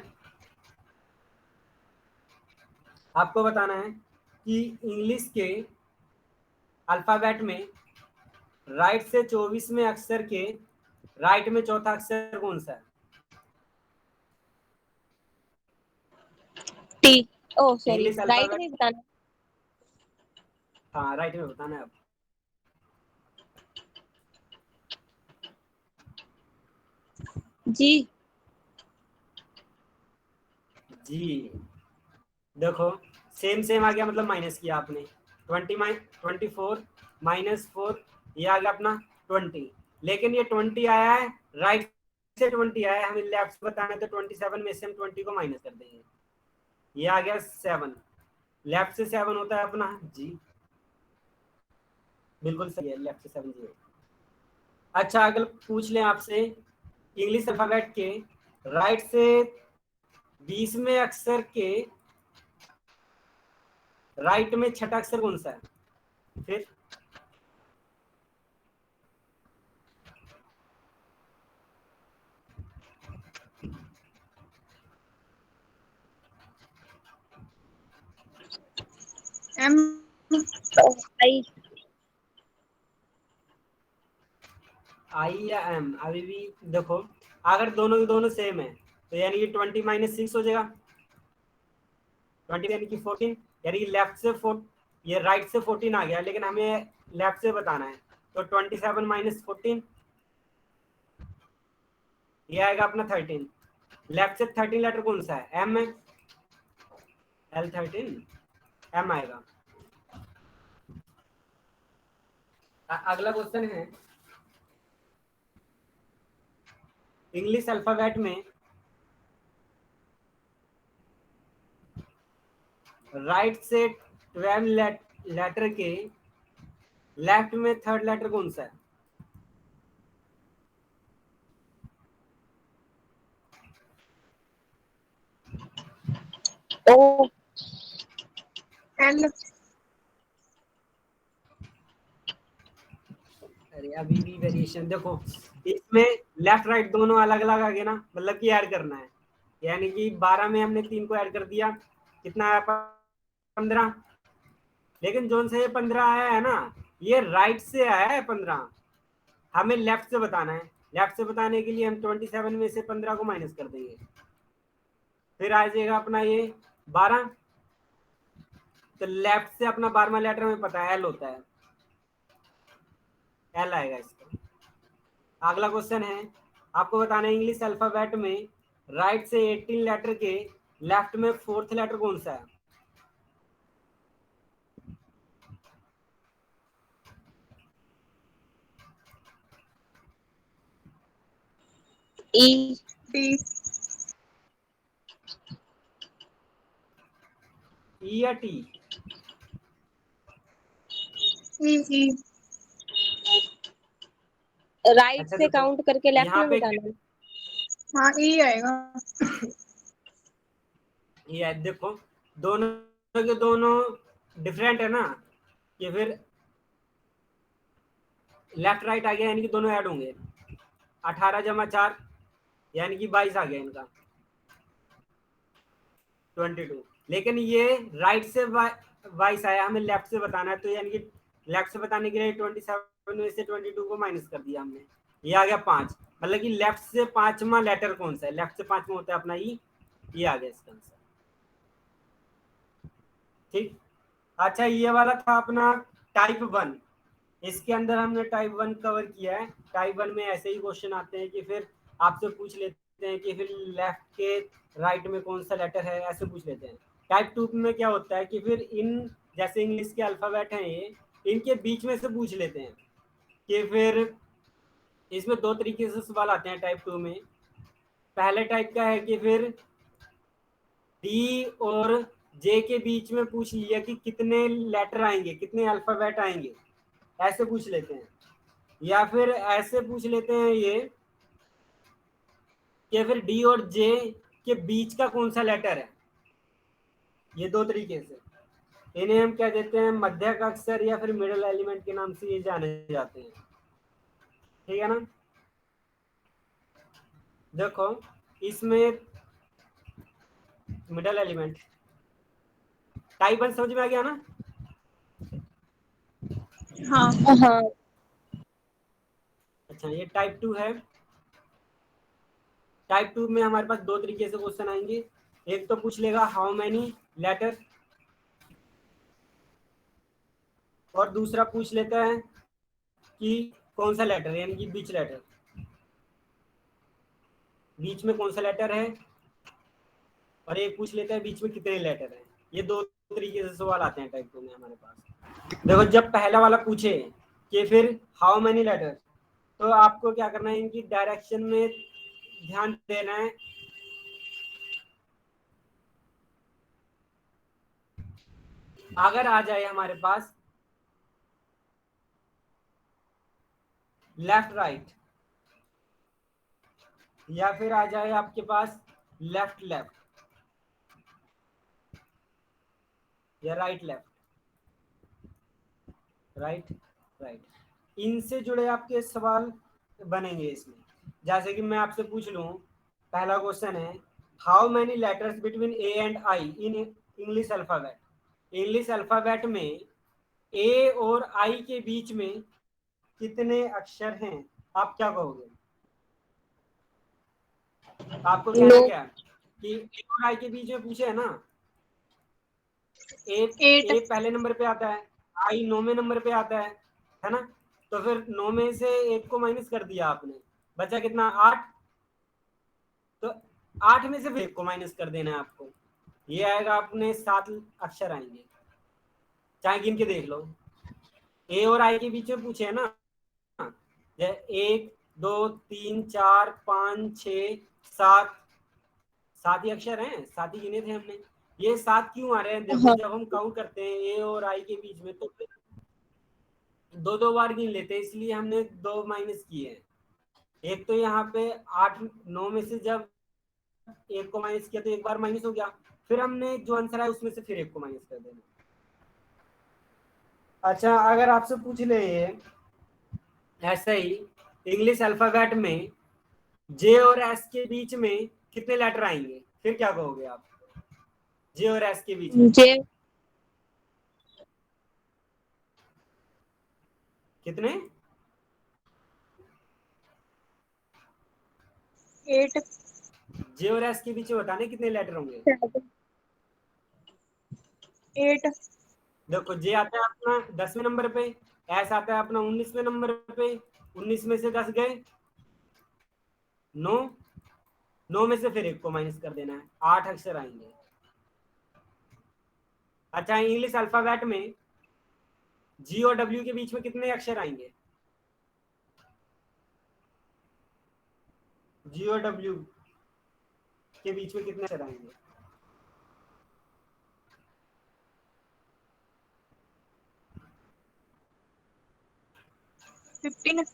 आपको बताना है कि इंग्लिश के अल्फाबेट में राइट से 24वें अक्षर के राइट में चौथा अक्षर कौन सा है? टी। ओ सॉरी, इंग्लिश राइट अल्फाबेट, में बताना। हाँ राइट में बताना है आप। जी। जी, देखो सेम सेम आ गया, मतलब माइनस किया आपने। 24 -4, ये आ गया अपना 20, लेकिन ये 20 आया है राइट से, 20 आया है, हमें लेफ्ट से बताना है, तो 27 में से हम 20 को माइनस कर देंगे, ये आ गया 7। लेफ्ट से 7 होता है अपना जी, बिल्कुल सही है, लेफ्ट से 7 जी। अच्छा, अगर पूछ लें आपसे इंग्लिश अल्फाबेट के राइट से 20वें अक्षर के राइट में छठा अक्षर कौन सा है? फिर एम। आई। आई या एम, अभी भी देखो, अगर दोनों के दोनों सेम है तो यानी कि 20 -6 हो जाएगा, 20 यानी कि 14, यानी कि लेफ्ट से 4, ये राइट से 14 आ गया, लेकिन हमें लेफ्ट से बताना है, तो 27 - 14, ये आएगा अपना 13। लेफ्ट से 13 लेटर कौन सा है? एम है, L13, एम आएगा। अगला क्वेश्चन है इंग्लिश अल्फाबेट में राइट से 12 लेटर के लेफ्ट में थर्ड लेटर कौन सा है? ओ। एल। अरे अभी भी वेरिएशन देखो, इसमें लेफ्ट राइट दोनों अलग अलग आ गए ना, मतलब कि ऐड करना है, यानी कि 12 में हमने 3 को ऐड कर दिया, कितना आया? 15। लेकिन जोन से ये 15 आया है ना, ये राइट से आया है 15, हमें लेफ्ट से बताना है। लेफ्ट से बताने के लिए हम 27 में से 15 को माइनस कर देंगे, फिर आ जाएगा अपना ये 12। तो लेफ्ट से अपना 12वां लेटर हमें पता है, एल होता है, एल आएगा इसका। अगला क्वेश्चन है, आपको बताना है इंग्लिश अल्फाबेट में राइट से 18 लेटर के लेफ्ट में फोर्थ लेटर कौन सा है? ई। टी। ई या टी? ई। राइट अच्छा से देखो, काउंट करके लेफ्ट यहाँ में पे बताना है। हाँ, ई आएगा। ये है, देखो दोनों के दोनों डिफरेंट है ना, कि फिर लेफ्ट राइट आ गया, यानी कि दोनों ऐड होंगे। 18 + 4 यानी कि 22 आ गया इनका, 22। लेकिन ये राइट से 22 आया, हमें लेफ्ट से बताना है, तो यानी कि लेफ्ट से बताने के लिए 27 में से 22 को माइनस कर दिया हमने, ये आ गया 5। मतलब कि लेफ्ट से 5वां लेटर कौन सा है? लेफ्ट से 5वां होता है अपना ई, ये आ गया इसका आंसर। ठीक। अच्छा, ये वाला था अपना टाइप 1, इसके अंदर हमने टाइप 1 कवर किया है। टाइप 1 में ऐसे ही क्वेश्चन आते हैं कि फिर आपसे पूछ लेते हैं कि फिर लेफ्ट के राइट में कौन सा लेटर है, ऐसे पूछ लेते हैं। टाइप 2 में क्या होता है कि फिर इन, जैसे इंग्लिश के अल्फाबेट हैं ये, इनके बीच में से पूछ लेते हैं कि फिर इसमें दो तरीके से सवाल आते हैं टाइप 2 में। पहले टाइप का है कि फिर डी और जे के बीच में पूछ लिया कि कितने लेटर आएंगे, कितने अल्फाबेट आएंगे, ऐसे पूछ लेते हैं। या फिर ऐसे पूछ लेते हैं ये कि फिर डी और जे के बीच का कौन सा लेटर है। ये दो तरीके से, इन्हें हम क्या देते हैं? मध्यक अक्षर या फिर मिडिल एलिमेंट के नाम से ये जाने जाते हैं। ठीक है ना? देखो इसमें मिडिल एलिमेंट, टाइप 1 समझ में आ गया ना? हाँ हाँ। अच्छा, ये टाइप 2 है। टाइप 2 में हमारे पास दो तरीके से क्वेश्चन आएंगे। एक तो पूछ लेगा हाउ मैनी लेटर, और दूसरा पूछ लेता है कि कौन सा लेटर, यानी कि बीच लेटर, बीच में कौन सा लेटर है, और एक पूछ लेता है बीच में कितने लेटर हैं। ये दो तरीके से सवाल आते हैं टाइप 2 में हमारे पास। देखो, जब पहला वाला पूछे कि फिर हाउ मैनी लेटर, तो आपको क्या करना है, इनकी डायरेक्शन में ध्यान देना है। अगर आ जाए हमारे पास लेफ्ट राइट, या फिर आ जाए आपके पास लेफ्ट लेफ्ट, या राइट लेफ्ट, राइट राइट, इनसे जुड़े आपके सवाल बनेंगे इसमें। जैसे कि मैं आपसे पूछ लूं, पहला क्वेश्चन है how many letters between A and I in English alphabet. English alphabet में ए और आई के बीच में कितने अक्षर हैं? आप क्या कहोगे? आपको कहना नो। क्या कि ए और आई के बीच में पूछे है ना, ए, 8। ए पहले नंबर पे आता है, आई 9वें नंबर पे आता है ना? तो फिर 9 में से एक को माइनस कर दिया आपने, बचा कितना? 8। तो 8 में से फिर एक को माइनस कर देना है आपको, ये आएगा अपने 7 अक्षर आएंगे। चाहे गिन के देख लो, ए और आई के बीच में पूछे है ना, 1 2 3 4 5 6 7, 7 ही अक्षर हैं, 7 ही गिने थे हमने। ये 7 क्यों आ रहे हैं? देखो, हाँ। जब हम काउंट करते हैं ए और आई के बीच में, तो दो दो बार गिन लेते हैं, इसलिए हमने 2 माइनस किए हैं। एक तो यहाँ पे 8 9 में से जब एक को माइनस किया तो एक बार माइनस हो गया, फिर हमने जो आंसर है उसमें से फिर एक को माइनस कर देना। अच्छा, अगर आपसे पूछ ले ये ऐसा ही इंग्लिश अल्फाबेट में जे और एस के बीच में कितने लेटर आएंगे, फिर क्या कहोगे आप? जे और एस के बीच में जे कितने? 8। जे और एस के बीच में बताने कितने लेटर होंगे? 8। देखो, जे आता है अपना 10वें नंबर पे, एस आता है अपना 19वें नंबर पे, 19 में से 10 गए 9, 9 में से फिर एक को माइनस कर देना है, 8 अक्षर आएंगे। अच्छा, इंग्लिश अल्फाबेट में जी और डब्ल्यू के बीच में कितने अक्षर आएंगे? जी और डब्ल्यू के बीच में कितने अक्षर आएंगे? 15।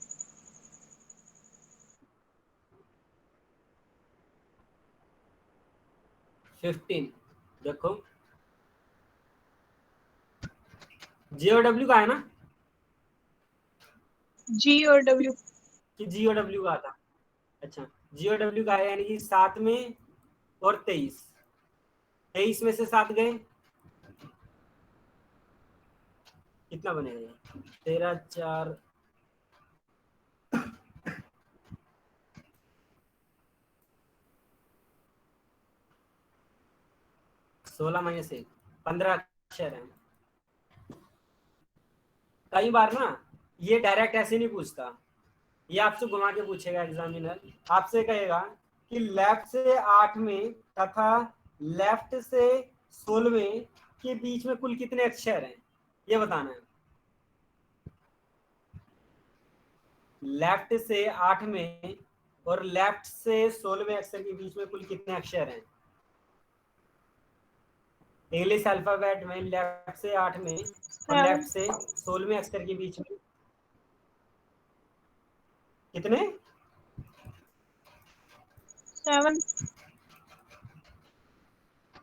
15। देखो, जे और डब्ल्यू का है ना, जी और डब्ल्यू। कि जी और डब्ल्यू का था? अच्छा, जी और डब्ल्यू का है, यानी कि 7 में और 23, 23 में से 7 गए, कितना बनेगा? 13 4 16 माइनस 1, 15 अक्षर है। कई बार ना ये डायरेक्ट ऐसे नहीं पूछता, ये आपसे घुमा के पूछेगा एग्जामिनर। आपसे कहेगा कि लेफ्ट से 8 में तथा लेफ्ट से 16 के बीच में कुल कितने अक्षर हैं, ये बताना है। लेफ्ट से 8 में और लेफ्ट से 16वें अक्षर के बीच में कुल कितने अक्षर हैं? इंग्लिश अल्फाबेट में लेफ्ट से 8 में और 7। लेफ्ट से 16वें अक्षर के बीच में कितने? 7।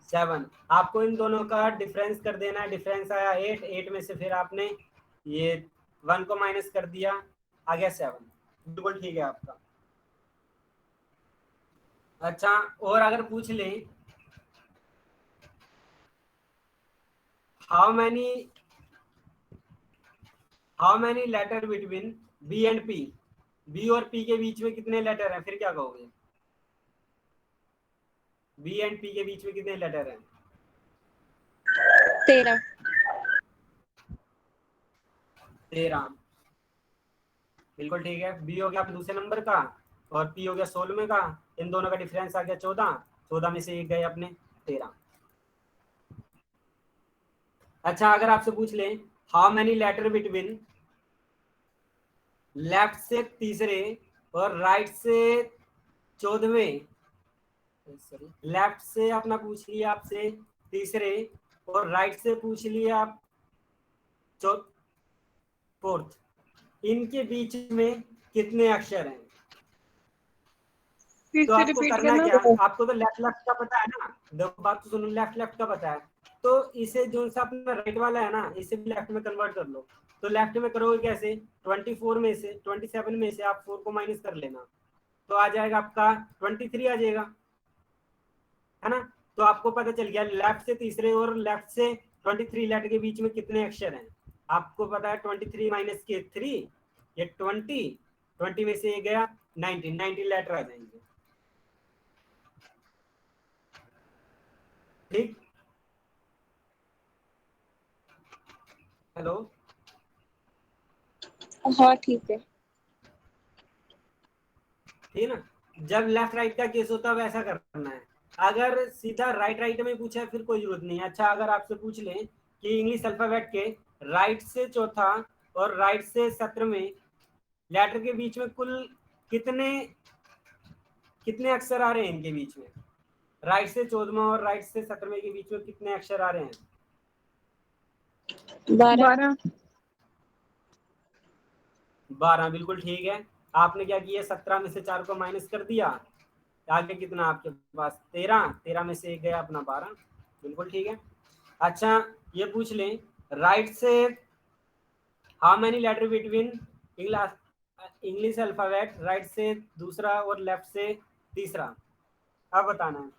7। आपको इन दोनों का डिफरेंस कर देना है। डिफरेंस आया 8, 8 में से फिर आपने ये 1 को माइनस कर दिया, आ गया 7। बिल्कुल ठीक है आपका। अच्छा, और अगर पूछ ले how many letter between B and P, B और पी के बीच में कितने लेटर हैं, फिर क्या कहोगे? बी एंड पी के बीच में कितने लेटर हैं? 13। 13। बिल्कुल ठीक है। बी हो गया आप दूसरे नंबर का और पी हो गया 16वें का। इन दोनों का डिफरेंस आ गया 14। 14 में से एक गए अपने 13। अच्छा, अगर आपसे पूछ लें how many letter between left से तीसरे और राइट से 14वें, लेफ्ट से अपना पूछ लिया आपसे तीसरे और राइट से पूछ लिया आप फोर्थ, इनके बीच में कितने अक्षर हैं? फिर तो से आपको रिपीट करना करना। क्या, आपको तो लेफ्ट लेफ्ट का पता है ना, देखो बात तो सुनो, लेफ्ट लेफ्ट का पता है, तो इसे जो सा अपना राइट वाला है ना, इसे भी लेफ्ट में कन्वर्ट कर लो। तो लेफ्ट में करोगे कैसे, 24 में से 27 में से आप 4 को माइनस कर लेना, तो आ जाएगा आपका 23 आ जाएगा, है ना। तो आपको पता चल गया लेफ्ट से तीसरे और लेफ्ट से 23 लेटर के बीच में कितने अक्षर हैं। आपको पता है 23 माइनस के 3, ये 20 में से ये गया 19 लेटर आ जाएंगे। ठीक, हेलो, हाँ ठीक है। ठीक है ना। जब लेफ्ट राइट का केस होता है वैसा करना है। अगर सीधा राइट राइट में पूछा है फिर कोई जरूरत नहीं है। अच्छा, अगर आपसे पूछ लें कि इंग्लिश अल्फाबेट के राइट से चौथा और राइट से 17वें लेटर के बीच में कुल कितने कितने अक्षर आ रहे हैं, इनके बीच में राइट से 14वां और राइट से 17वें के बीच में कितने अक्षर आ रहे हैं? 12। 12, बिल्कुल ठीक है। आपने क्या किया, 17 में से 4 को माइनस कर दिया, आगे कितना आपके पास 13, 13 में से एक गया अपना 12, बिल्कुल ठीक है। अच्छा, ये पूछ लें राइट से how many letter between English alphabet, right से दूसरा और लेफ्ट से तीसरा, अब बताना है।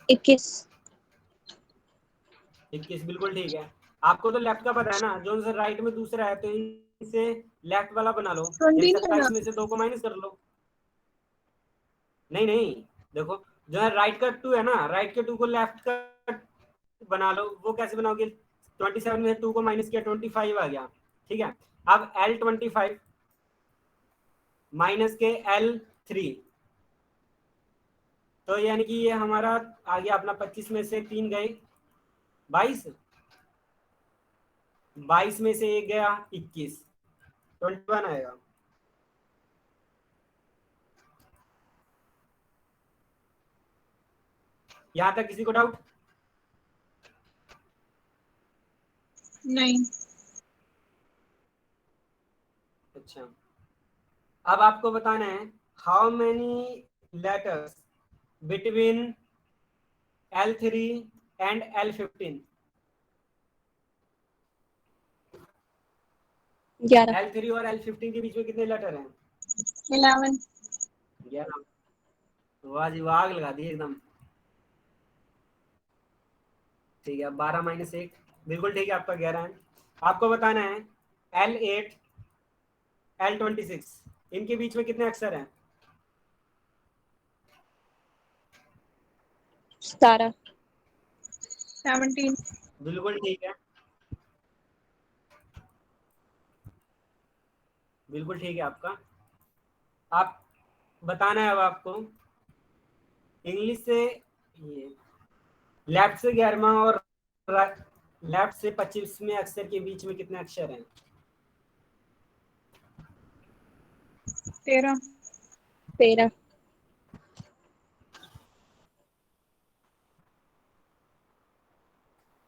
21। 21, बिल्कुल ठीक है। आपको तो लेफ्ट का पता है ना, जो से राइट में दूसरा है तो इसे लेफ्ट वाला बना लो, यानी 20 नहीं 27 है में से 2 को माइनस कर लो। नहीं नहीं, देखो जो है राइट का 2 है ना, राइट के 2 को लेफ्ट का बना लो। वो कैसे बनाओगे, 27 में से 2 को माइनस किया 25 आ गया, ठीक है। अब L25 माइनस के L3, तो यानी कि ये हमारा आ गया अपना 25 में से 3 गए 22, 22 में से एक गया 21, 21 आएगा। यहां तक किसी को डाउट? नहीं। अच्छा, अब आपको बताना है how many letters between L3 and L15। 11। L3 और L15 के बीच में कितने लेटर हैं? 11। 11। वाह जी वाह, आग लगा दी एकदम। ठीक है, 12 माइनस 1, बिल्कुल ठीक है, आपका 11 है। आपको बताना है L8 L26, इनके बीच में कितने अक्षर हैं? 17। 17। बिल्कुल ठीक है, बिल्कुल ठीक है आपका। आप बताना है अब आपको इंग्लिश से, ये लेफ्ट से 11वां और लेफ्ट से 25वें अक्षर के बीच में कितने अक्षर हैं? 13। 13।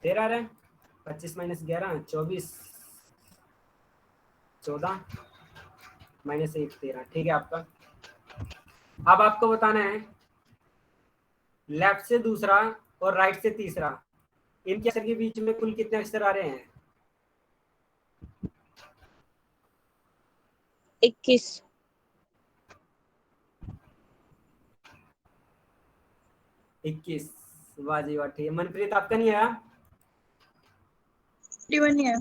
13 रहे, 25 माइनस 11 24, 14 माइनस 1 13, ठीक है आपका। अब आपको बताना है लेफ्ट से दूसरा और राइट से तीसरा, इनके अक्षर के बीच में कुल कितने अक्षर आ रहे हैं? 21। 21। वाह जी वाह, ठीक है। मनप्रीत आपका नहीं आया? 51 है।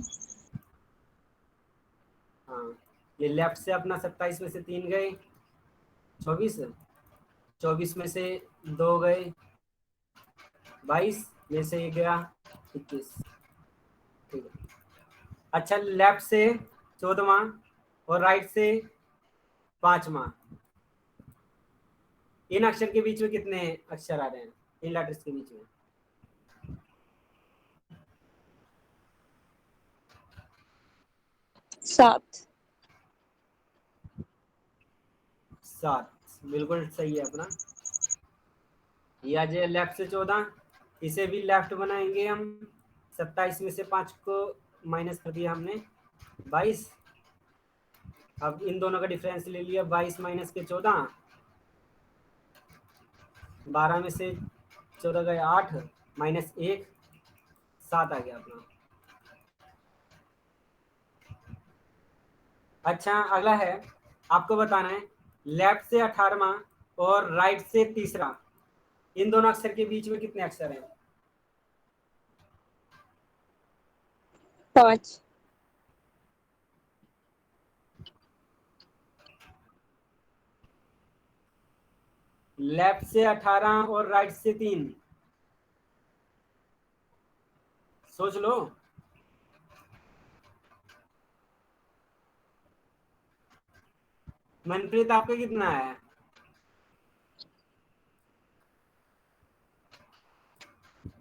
हाँ, ये लेफ्ट से अपना 27 में से 3 गए 24, 24 में से 2 गए 22 में से 1 गया 21। ठीक है। अच्छा, लेफ्ट से 14वां और राइट से 5वां, इन अक्षर के बीच में कितने अक्षर आ रहे हैं इन लेटर्स के बीच में? 7। 7, बिल्कुल सही है अपना। ये आज लेफ्ट से 14, इसे भी लेफ्ट बनाएंगे हम। 27 में से 5 को माइनस कर दिया हमने 22। अब इन दोनों का डिफरेंस ले लिया, 22 माइनस के 14, 12 में से 14 गए 8 माइनस 1, 7 आ गया अपना। अच्छा, अगला है, आपको बताना है लेफ्ट से 18वां और राइट से 3रा, इन दोनों अक्षर के बीच में कितने अक्षर हैं? 5। लेफ्ट से 18 और राइट से 3, सोच लो। मनप्रीत आपका कितना है?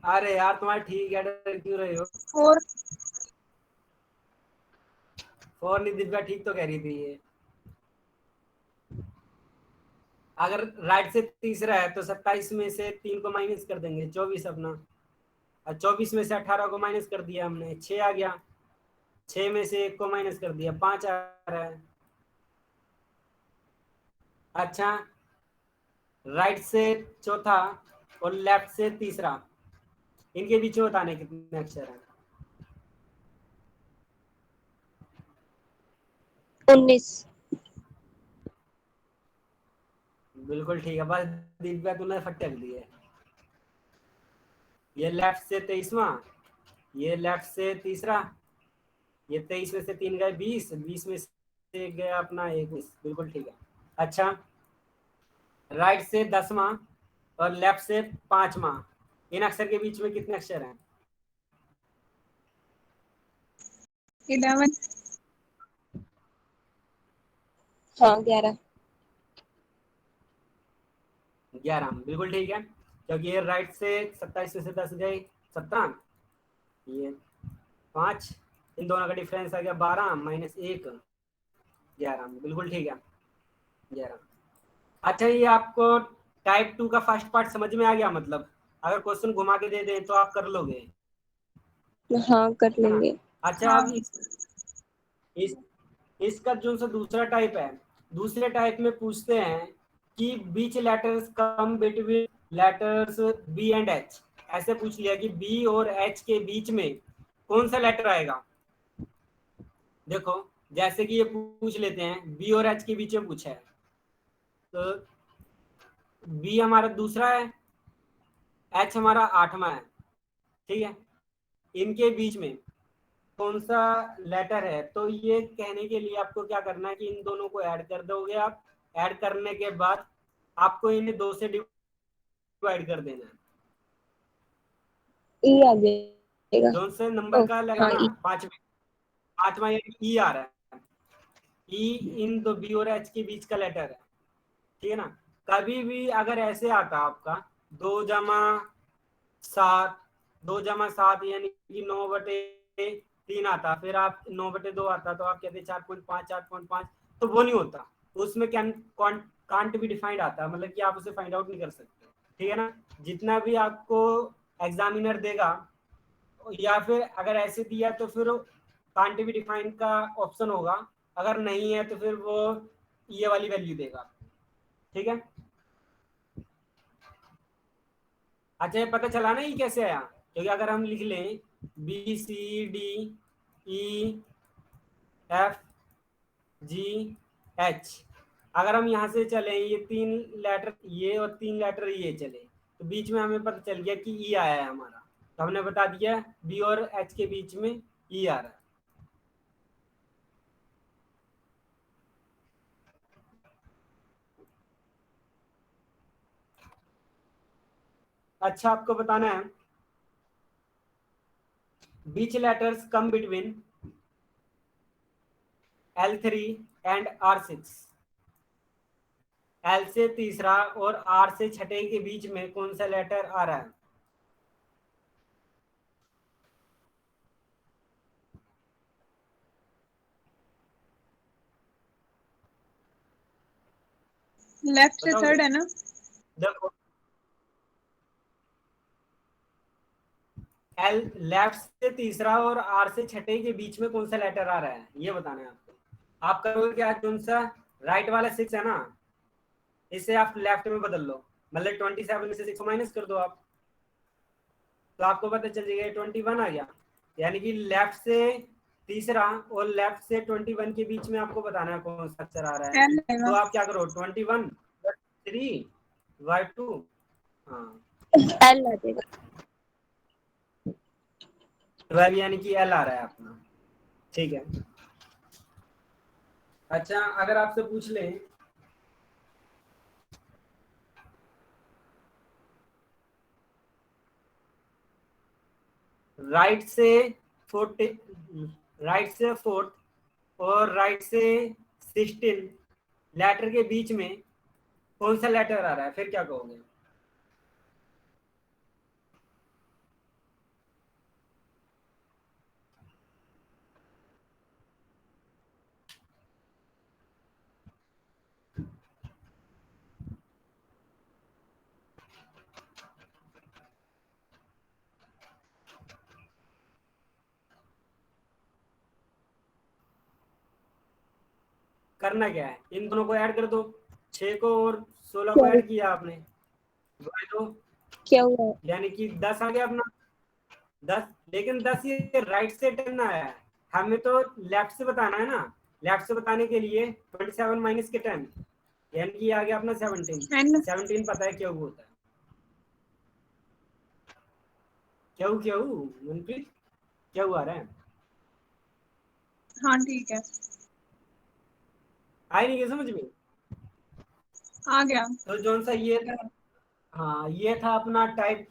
अरे यार, तुम्हारा ठीक है, डर क्यों रहे हो? 4। 4 नहीं, दिव्या ठीक तो कह रही थी ये। अगर राइट से 3रा है तो 27 में से 3 को माइनस कर देंगे 24 अपना, और 24 में से 18 को माइनस कर दिया हमने 6 आ गया, 6 में से 1 को माइनस कर दिया 5 आ रहा है। अच्छा, राइट से चौथा और लेफ्ट से 3रा, इनके बीच में बताने कितने अक्षर हैं? 19। बिल्कुल ठीक है, बस दिव्या तूने फटक दी है। ये लेफ्ट से 23वां, ये लेफ्ट से 3रा, ये 23 में से 3 गए 20, 20 में से 1 गया अपना 21, बिल्कुल ठीक है। अच्छा, राइट से 10वां और लेफ्ट से 5वां, इन अक्षर के बीच में कितने अक्षर हैं? 11। हाँ, 11। 11, बिल्कुल ठीक है, क्योंकि ये राइट से 27 में से 10 गए 17, ये 5, इन दोनों का डिफरेंस आ गया 12 माइनस 1, 11, बिल्कुल ठीक है 11। अच्छा, ये आपको टाइप 2 का फर्स्ट पार्ट समझ में आ गया? मतलब अगर क्वेश्चन घुमा के दे दें तो आप कर लोगे, हाँ, कर है ना? लेंगे। अच्छा, हाँ। अब इस इसका जो सा दूसरा टाइप है, दूसरे टाइप में पूछते हैं कि बीच letters come between letters B and H. ऐसे पूछ लिया कि बी और एच के बीच में कौन सा लेटर आएगा। देखो, जैसे कि ये पूछ लेते हैं, बी और एच के बीच में पूछा है, तो बी हमारा दूसरा है, एच हमारा 8वां है, ठीक है। इनके बीच में कौन सा लेटर है, तो ये कहने के लिए आपको क्या करना है कि इन दोनों को ऐड कर दोगे आप। ऐड करने के बाद आपको इन्हें 2 से डिवाइड कर देना है। ई आ जाएगा। जो से नंबर का लगेगा हाँ, ना, ई। पांचवा यानी ई आ रहा है। ई इन दो बी और एच के बीच का लेटर है, ठीक है ना। कभी भी अगर ऐसे आता आपका 2 जमा 7, 2 जमा 7 यानी कि 9/3 आता, फिर आप 9/2 आता, तो आप कहते 4.5 4.5, तो वो नहीं होता। उसमें कांट बी डिफाइंड आता, मतलब कि आप उसे फाइंड आउट नहीं कर सकते, ठीक है ना। जितना भी आपको एग्जामिनर देगा, या फिर अगर ऐसे दिया तो फिर कांट बी डिफाइंड का ऑप्शन होगा, अगर नहीं है तो फिर वो ये वाली वैल्यू देगा, ठीक है। अच्छा, ये पता चला ना ये कैसे आया, क्योंकि अगर हम लिख लें BCDEFGH, अगर हम यहाँ से चले, ये 3 लेटर ये और 3 लेटर ये चले, तो बीच में हमें पता चल गया कि ई आया है हमारा, तो हमने बता दिया बी और एच के बीच में ई आ रहा है। अच्छा, आपको बताना है which letters come between L3 and R6। L से तीसरा और R से छठे के बीच में कौन सा लेटर आ रहा है? लेफ्ट से बताओगे? थर्ड है ना? देखो, एल लेफ्ट से तीसरा और आर से छठे के बीच में कौन सा लेटर आ रहा है, ये बताना है आपको। आप करोगे क्या, कौन सा राइट वाला 6 है ना, इसे आप लेफ्ट में बदल लो, मतलब 27 में से 6 माइनस कर दो आप, तो आपको पता चल जाएगा 21 आ गया। यानी कि लेफ्ट से तीसरा और लेफ्ट से 21 के बीच में आपको बताना है कौन सा अक्षर आ रहा है। एल तो आएगा। आप क्या करो, 21 3 y2, हाँ एल आ जाएगा। 12 यानी कि एल आ रहा है अपना। ठीक है। अच्छा, अगर आपसे पूछ लें राइट से 40, राइट से 4 और राइट से 16 लेटर के बीच में कौन सा लेटर आ रहा है, फिर क्या कहोगे? करना क्या है, इन दोनों को ऐड कर दो, 6 को और 16 को क्या ऐड किया आपने, तो क्या हुआ? यानी कि 10 आ गया अपना। 10, लेकिन 10 ये राइट से 10 आया है, हमें तो लेफ्ट से बताना है ना। लेफ्ट से बताने के लिए 27 माइनस के 10 यानी कि आ गया अपना 17। एन। 17 पता है क्यों होता है? क्यों क्यों मनप्रीत, क्या हुआ रहा है? हाँ ठीक है, आई नहीं क्या समझ में? आ गया। तो जो सा ये था, हाँ ये था अपना टाइप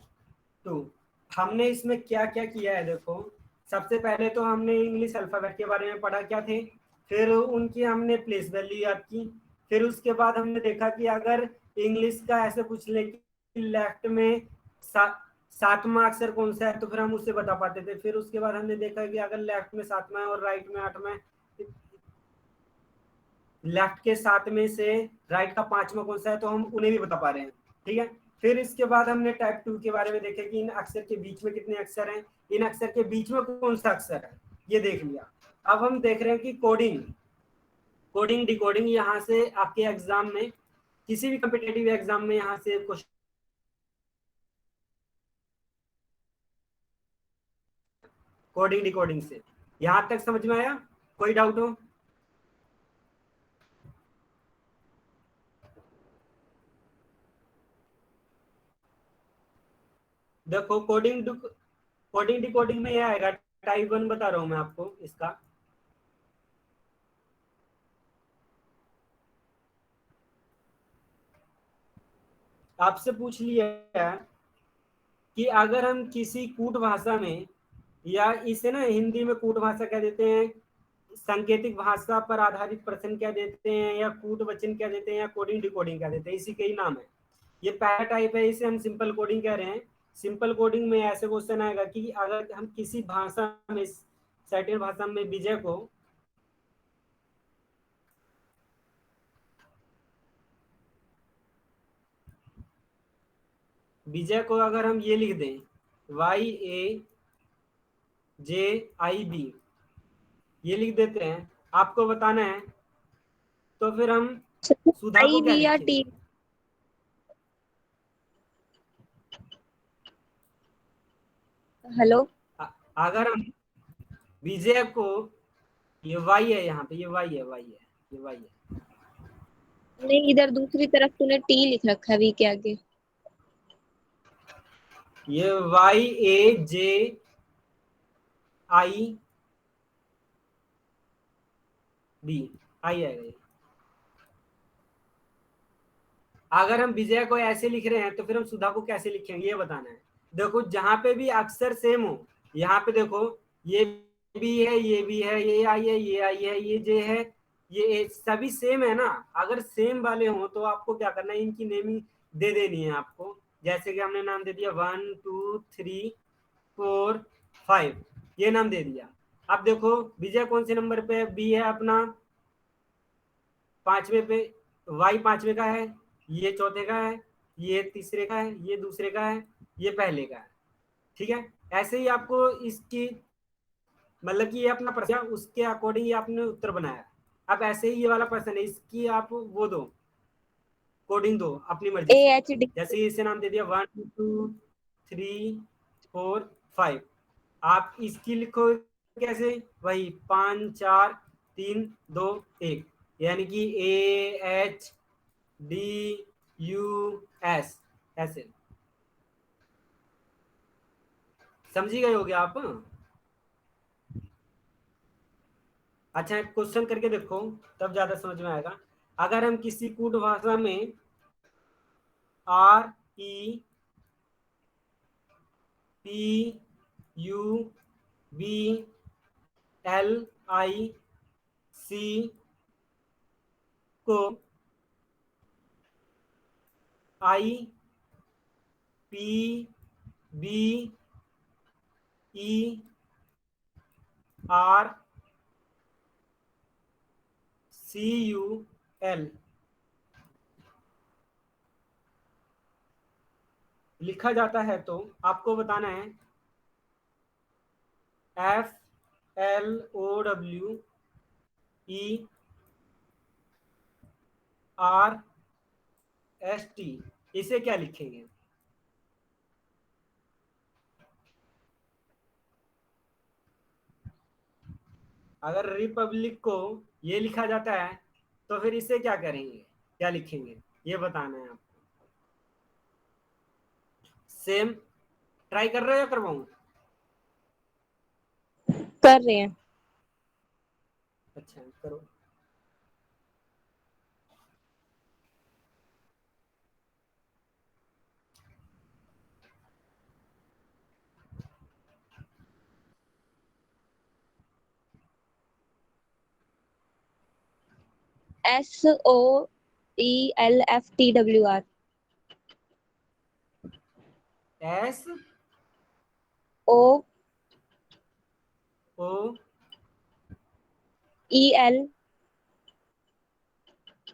2। हमने इसमें क्या क्या किया है देखो, सबसे पहले तो हमने इंग्लिश अल्फाबेट के बारे में पढ़ा क्या थे, फिर उनकी हमने प्लेस वैल्यू याद की, फिर उसके बाद हमने देखा कि अगर इंग्लिश का ऐसे पूछ ले कि लेफ्ट में सातवां अक्षर कौन सा है, तो फिर हम उससे बता पाते थे। फिर उसके बाद हमने देखा कि अगर लेफ्ट में 7वां है और राइट में 8वां, लेफ्ट के 7 में से राइट का 5वां कौन सा है, तो हम उन्हें भी बता पा रहे हैं। ठीक है। फिर इसके बाद हमने टाइप 2 के बारे में देखा कि इन अक्षर के बीच में कितने अक्षर हैं, इन अक्षर के बीच में कौन सा अक्षर है, ये देख लिया। अब हम देख रहे हैं कि कोडिंग, कोडिंग डिकोडिंग, यहाँ से आपके एग्जाम में, किसी भी कॉम्पिटेटिव एग्जाम में यहाँ से क्वेश्चन, कोडिंग डिकोडिंग से। यहाँ तक समझ में आया? कोई डाउट हो? देखो, कोडिंग डिकोडिंग में यह आएगा, टाइप 1 बता रहा हूं मैं आपको इसका। आपसे पूछ लिया है कि अगर हम किसी कूट भाषा में, या इसे ना हिंदी में कूट भाषा कह देते हैं, सांकेतिक भाषा पर आधारित प्रश्न कह देते हैं, या कूट वचन कह देते हैं, या कोडिंग डिकोडिंग कह देते हैं, इसी के ही नाम है। ये पहला टाइप है, इसे हम सिंपल कोडिंग कह रहे हैं। सिंपल कोडिंग में ऐसे क्वेश्चन आएगा कि अगर हम किसी भाषा में, सर्टेन भाषा में विजय को अगर हम ये लिख दें YAJIB, ये लिख देते हैं, आपको बताना है, तो फिर हम सुधा आई को क्या भी या टी? लिखेंगे? हेलो। अगर हम विजय को, ये वाई है, यहाँ पे ये वाई है, वाई है, ये वाई है। नहीं, इधर दूसरी तरफ तूने टी लिख रखा है वी के आगे। ये YAJID आई आएगा ये। अगर हम विजय को ऐसे लिख रहे हैं तो फिर हम सुधा को कैसे लिखेंगे ये बताना है। देखो जहां पे भी अक्षर सेम हो, यहाँ पे देखो ये भी है, ये भी है, ये आई है, ये आई है, ये जे है, ये सभी सेम है ना। अगर सेम वाले हो तो आपको क्या करना है, इनकी नेमिंग दे देनी है आपको। जैसे कि हमने नाम दे दिया 1 2 3 4 5, ये नाम दे दिया। अब देखो विजय कौन से नंबर पे है, बी है अपना 5वें पे, वाई 5वें का है, ये चौथे का है, ये तीसरे का है, ये दूसरे का है, ये पहले का है। ठीक है, ऐसे ही आपको इसकी मतलब कि ये अपना प्रश्न उसके अकॉर्डिंग ये आपने उत्तर बनाया। अब ऐसे ही ये वाला प्रश्न है, इसकी आप वो दो कोडिंग दो अपनी मर्जी से। AHD। जैसे इसे नाम दे दिया 1 2 3 4 5, आप इसकी लिखो कैसे, वही 5 4 3 2 1, यानी कि AHDUS ऐसे। समझी गए होगे आप। अच्छा एक क्वेश्चन करके देखो तब ज्यादा समझ में आएगा। अगर हम किसी कूट भाषा में REPUBLIC को IPBERCUL लिखा जाता है तो आपको बताना है FLOWERST, इसे क्या लिखेंगे। अगर रिपब्लिक को ये लिखा जाता है तो फिर इसे क्या करेंगे, क्या लिखेंगे, ये बताना है आपको। सेम ट्राई कर रहे हो या करवाऊं। कर रहे हैं। अच्छा करो। SOELFTWR। एस O ओ EL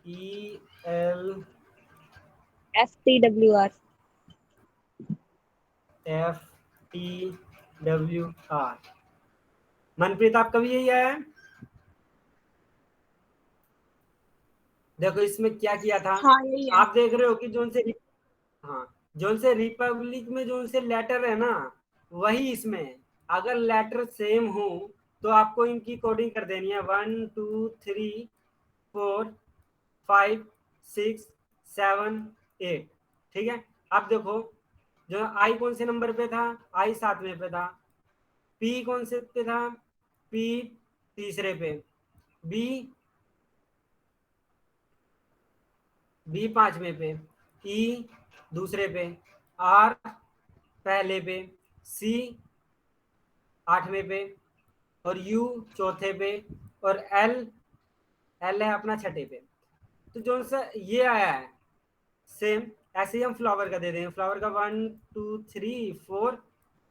EL FTWR। FTWR। Manpreet आपका भी यही आया है। देखो इसमें क्या किया था, हाँ यही है। आप देख रहे हो कि हाँ जो से रिपब्लिक में जो से लेटर है ना वही इसमें है। अगर लेटर सेम हो तो आपको इनकी कोडिंग कर देनी है 1 2 3 4 5 6 7 8। ठीक है, अब देखो जो आई कौन से नंबर पे था, आई 7वें पे था, पी कौन से पे था, पी तीसरे पे, बी 5वें पे, ई दूसरे पे, आर पहले पे, सी 8वें पे, और यू चौथे पे, और एल है अपना छठे पे। तो जो सा ये आया है सेम ऐसे ही हम फ्लावर का दे देंगे। फ्लावर का 1 2 3 4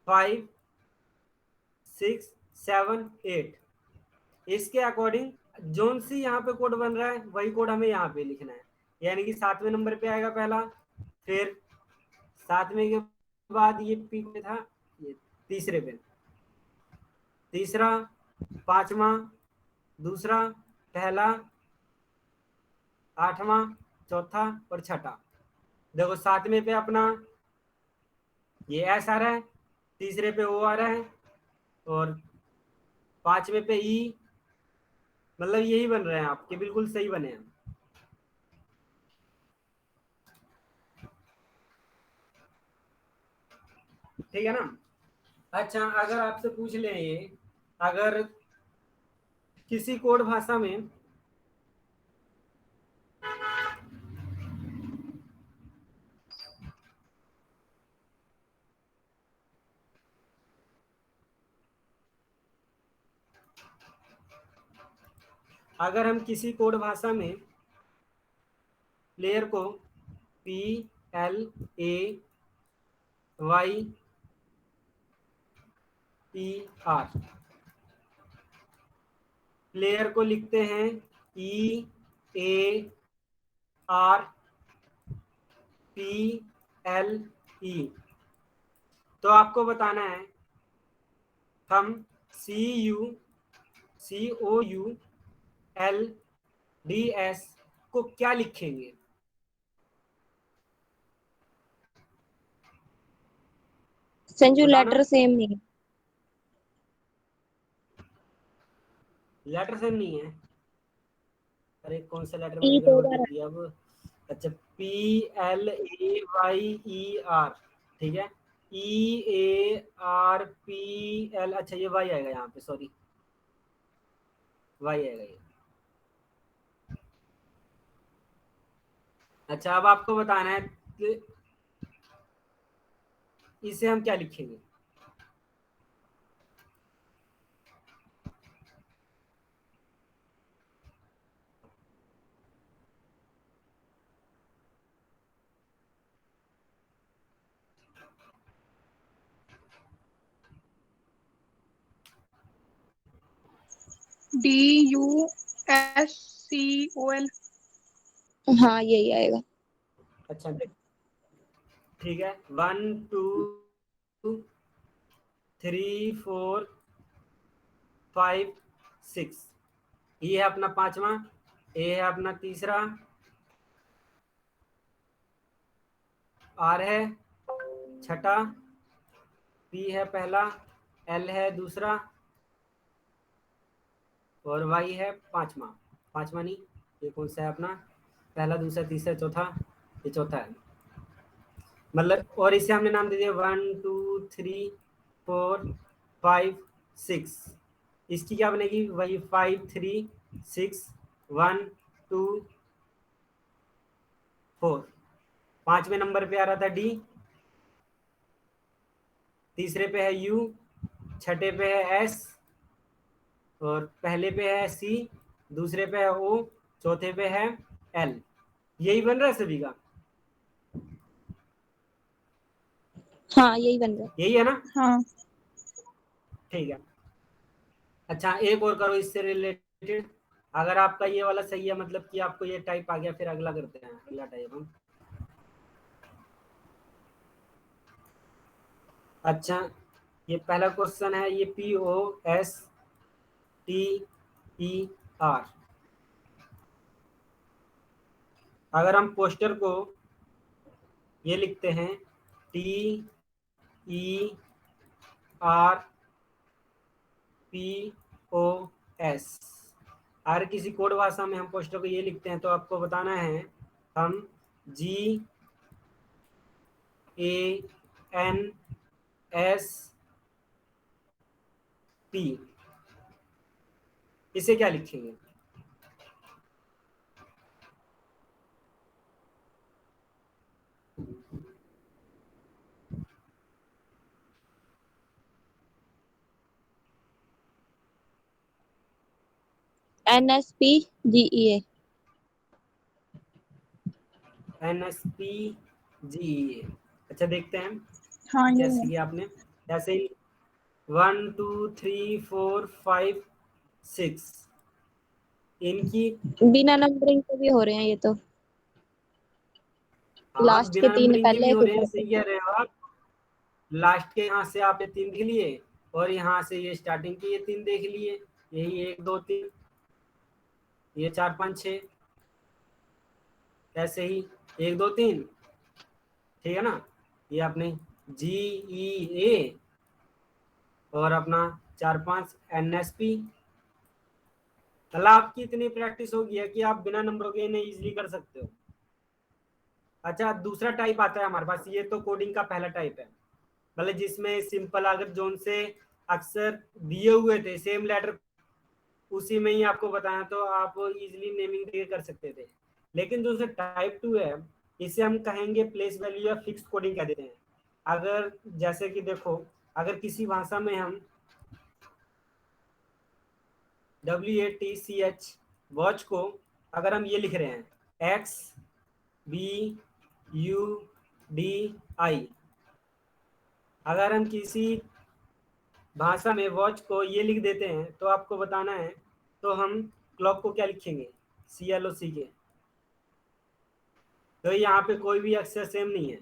5 6 7 8, इसके अकॉर्डिंग जोन सी यहाँ पे कोड बन रहा है वही कोड हमें यहाँ पे लिखना है। यानी कि 7वें नंबर पे आएगा पहला, फिर 7वें के बाद ये पी पे था, ये तीसरे पे तीसरा, 5वां दूसरा, पहला, 8वां चौथा और छठा। देखो 7वें पे अपना ये एस आ रहा है, तीसरे पे ओ आ रहा है, और 5वें पे ई। मतलब यही बन रहे हैं आपके, बिल्कुल सही बने हैं। ठीक है ना। अच्छा, अगर आपसे पूछ ले ये, अगर किसी कोड भाषा में अगर हम किसी कोड भाषा में प्लेयर को PLAYER, प्लेयर को लिखते हैं EARPLE, तो आपको बताना है हम COULDS को क्या लिखेंगे। संजू बताना। लेटर सेम नहीं है। लेटर सेम नहीं है? अरे कौन सा लेटर ई मैंने दो गड़बड़ बार लिख दिया अब। अच्छा, PLAYER, ठीक है, EARPL, अच्छा ये वाई आएगा यहाँ पे, सॉरी वाई आएगा ये। अच्छा, अब आपको बताना है कि इसे हम क्या लिखेंगे। DUSCOL। हाँ यही आएगा। अच्छा ठीक है, 1 2 3 4 5 6, ये है अपना पांचवा, ए है अपना तीसरा, आर है छठा, पी है पहला, एल है दूसरा, और वाई है पांचवा। पांचवा नहीं, ये कौन सा है अपना, पहला दूसरा तीसरा चौथा, ये चौथा है मतलब। और इसे हमने नाम दे दिया 1 2 3 4 5 6। इसकी क्या बनेगी, वही 5 3 6 1 2 4। पांचवें नंबर पे आ रहा था डी, तीसरे पे है यू, छठे पे है एस, और पहले पे है सी, दूसरे पे है ओ, चौथे पे है एल। यही बन रहा है सभी का, हाँ यही बन रहा है। यही है ना। हाँ। ठीक है। अच्छा, एक और करो इससे रिलेटेड। अगर आपका ये वाला सही है, मतलब कि आपको ये टाइप आ गया, फिर अगला करते हैं, अगला टाइप हम। अच्छा, ये पहला क्वेश्चन है, ये POSTER। अगर हम पोस्टर को ये लिखते हैं TERPOS, अगर किसी कोड भाषा में हम पोस्टर को ये लिखते हैं, तो आपको बताना है हम GANSP, इसे क्या लिखेंगे। NSPGEA। NSPGEA, अच्छा देखते हैं हाँ ये कैसे है। किया आपने। जैसे 1 2 3 4 5 6, इनकी बिना नंबरिंग के भी हो रहे हैं ये तो। हाँ, लास्ट के बिना 3 नंबरिंग के भी पहले हो के रहे हैं, ऊपर सही से। कह रहे हो आप। लास्ट के यहाँ से आपने 3 देख लिए, और यहाँ से ये स्टार्टिंग के ये 3 देख लिए, यही 1 2 3, ये 4 5 6, ऐसे ही 1 2 3, ठीक है ना। ये अपने GEA, और अपना 4 5 NSP। मतलब आपकी इतनी प्रैक्टिस होगी है कि आप बिना नंबरों के इन्हें इजीली कर सकते हो। अच्छा, दूसरा टाइप आता है हमारे पास, ये तो कोडिंग का पहला टाइप है, मतलब जिसमें सिंपल अगर जोन से अक्सर दिए हुए थे सेम लेटर उसी में ही आपको बताया तो आप इजीली नेमिंग कर सकते थे। लेकिन जो टाइप 2 है इसे हम कहेंगे प्लेस वैल्यू या फिक्स कोडिंग कह देते हैं। अगर जैसे कि देखो अगर किसी भाषा में हम WATCH वॉच को अगर हम ये लिख रहे हैं XBUDI, अगर हम किसी भाषा में वॉच को ये लिख देते हैं तो आपको बताना है तो हम क्लॉक को क्या लिखेंगे CLOC के। तो यहाँ पे कोई भी अक्षर सेम नहीं है।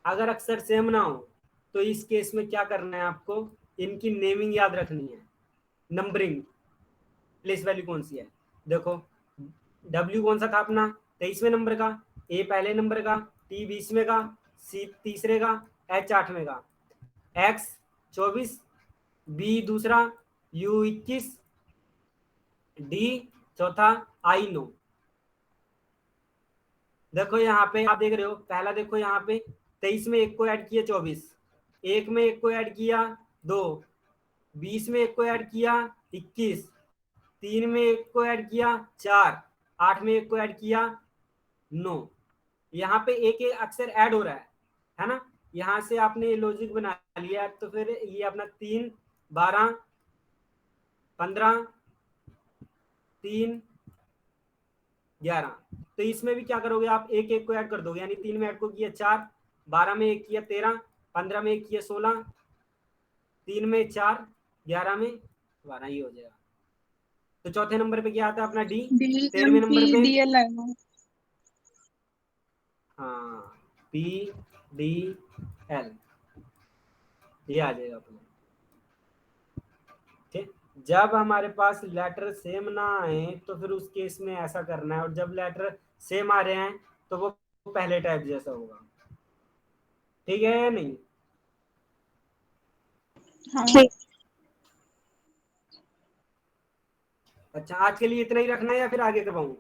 अगर अक्षर सेम ना हो तो इस केस में क्या करना है आपको इनकी नेमिंग याद रखनी है। नंबरिंग प्लेस वैल्यू कौन सी है, देखो W कौन सा था अपना 23वें नंबर का, A पहले नंबर का, T 20वें का, C तीसरे का, H 8वें का, X 24, B दूसरा, U 21, D चौथा, I 9। देखो यहाँ पे आप देख रहे हो पहला देखो यहाँ पे 23 में एक को ऐड किया 24, एक में एक को ऐड किया 2, 20 में एक को ऐड किया 21, 3 में एक को ऐड किया 4, 8 में एक को ऐड किया 9। यहाँ पे एक एक अक्षर ऐड हो रहा है ना। यहाँ से आपने लॉजिक बना लिया तो फिर ये अपना 3 12 15 3 11, तो इसमें भी क्या करोगे आप एक एक को ऐड कर दोगे, यानी 3 में ऐड को किया 4, 12 में एक किया 13, 15 में एक किया 16, 3 में 4, 11 में 12 ही हो जाएगा। तो चौथे नंबर पे क्या आता है अपना D, 13वें नंबर पे DMPDL है वो। हाँ PDL ये आ जाएगा अपना। ठीक, जब हमारे पास लेटर सेम ना आए तो फिर उस केस में ऐसा करना है, और जब लेटर सेम आ रहे हैं तो वो पहले टाइप जैसा होगा। ठीक है या नहीं? हाँ अच्छा आज के लिए इतना ही रखना है या फिर आगे करवाऊं?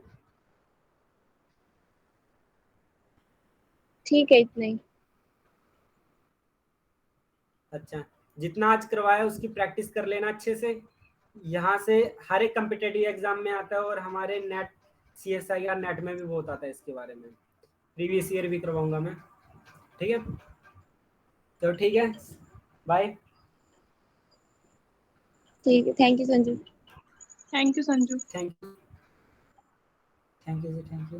ठीक है इतना ही। अच्छा जितना आज करवाया उसकी प्रैक्टिस कर लेना अच्छे से। यहाँ से हर एक कम्पिटेटिव एग्जाम में आता है और हमारे नेट CSIR नेट में भी बहुत आता है इसके बारे में, प्रीवियस ईयर भी करवाऊंगा मैं। ठीक है तो ठीक है बाय। ठीक है, thank you Sanju. Thank you Sanju. Thank you जी थैंक यू।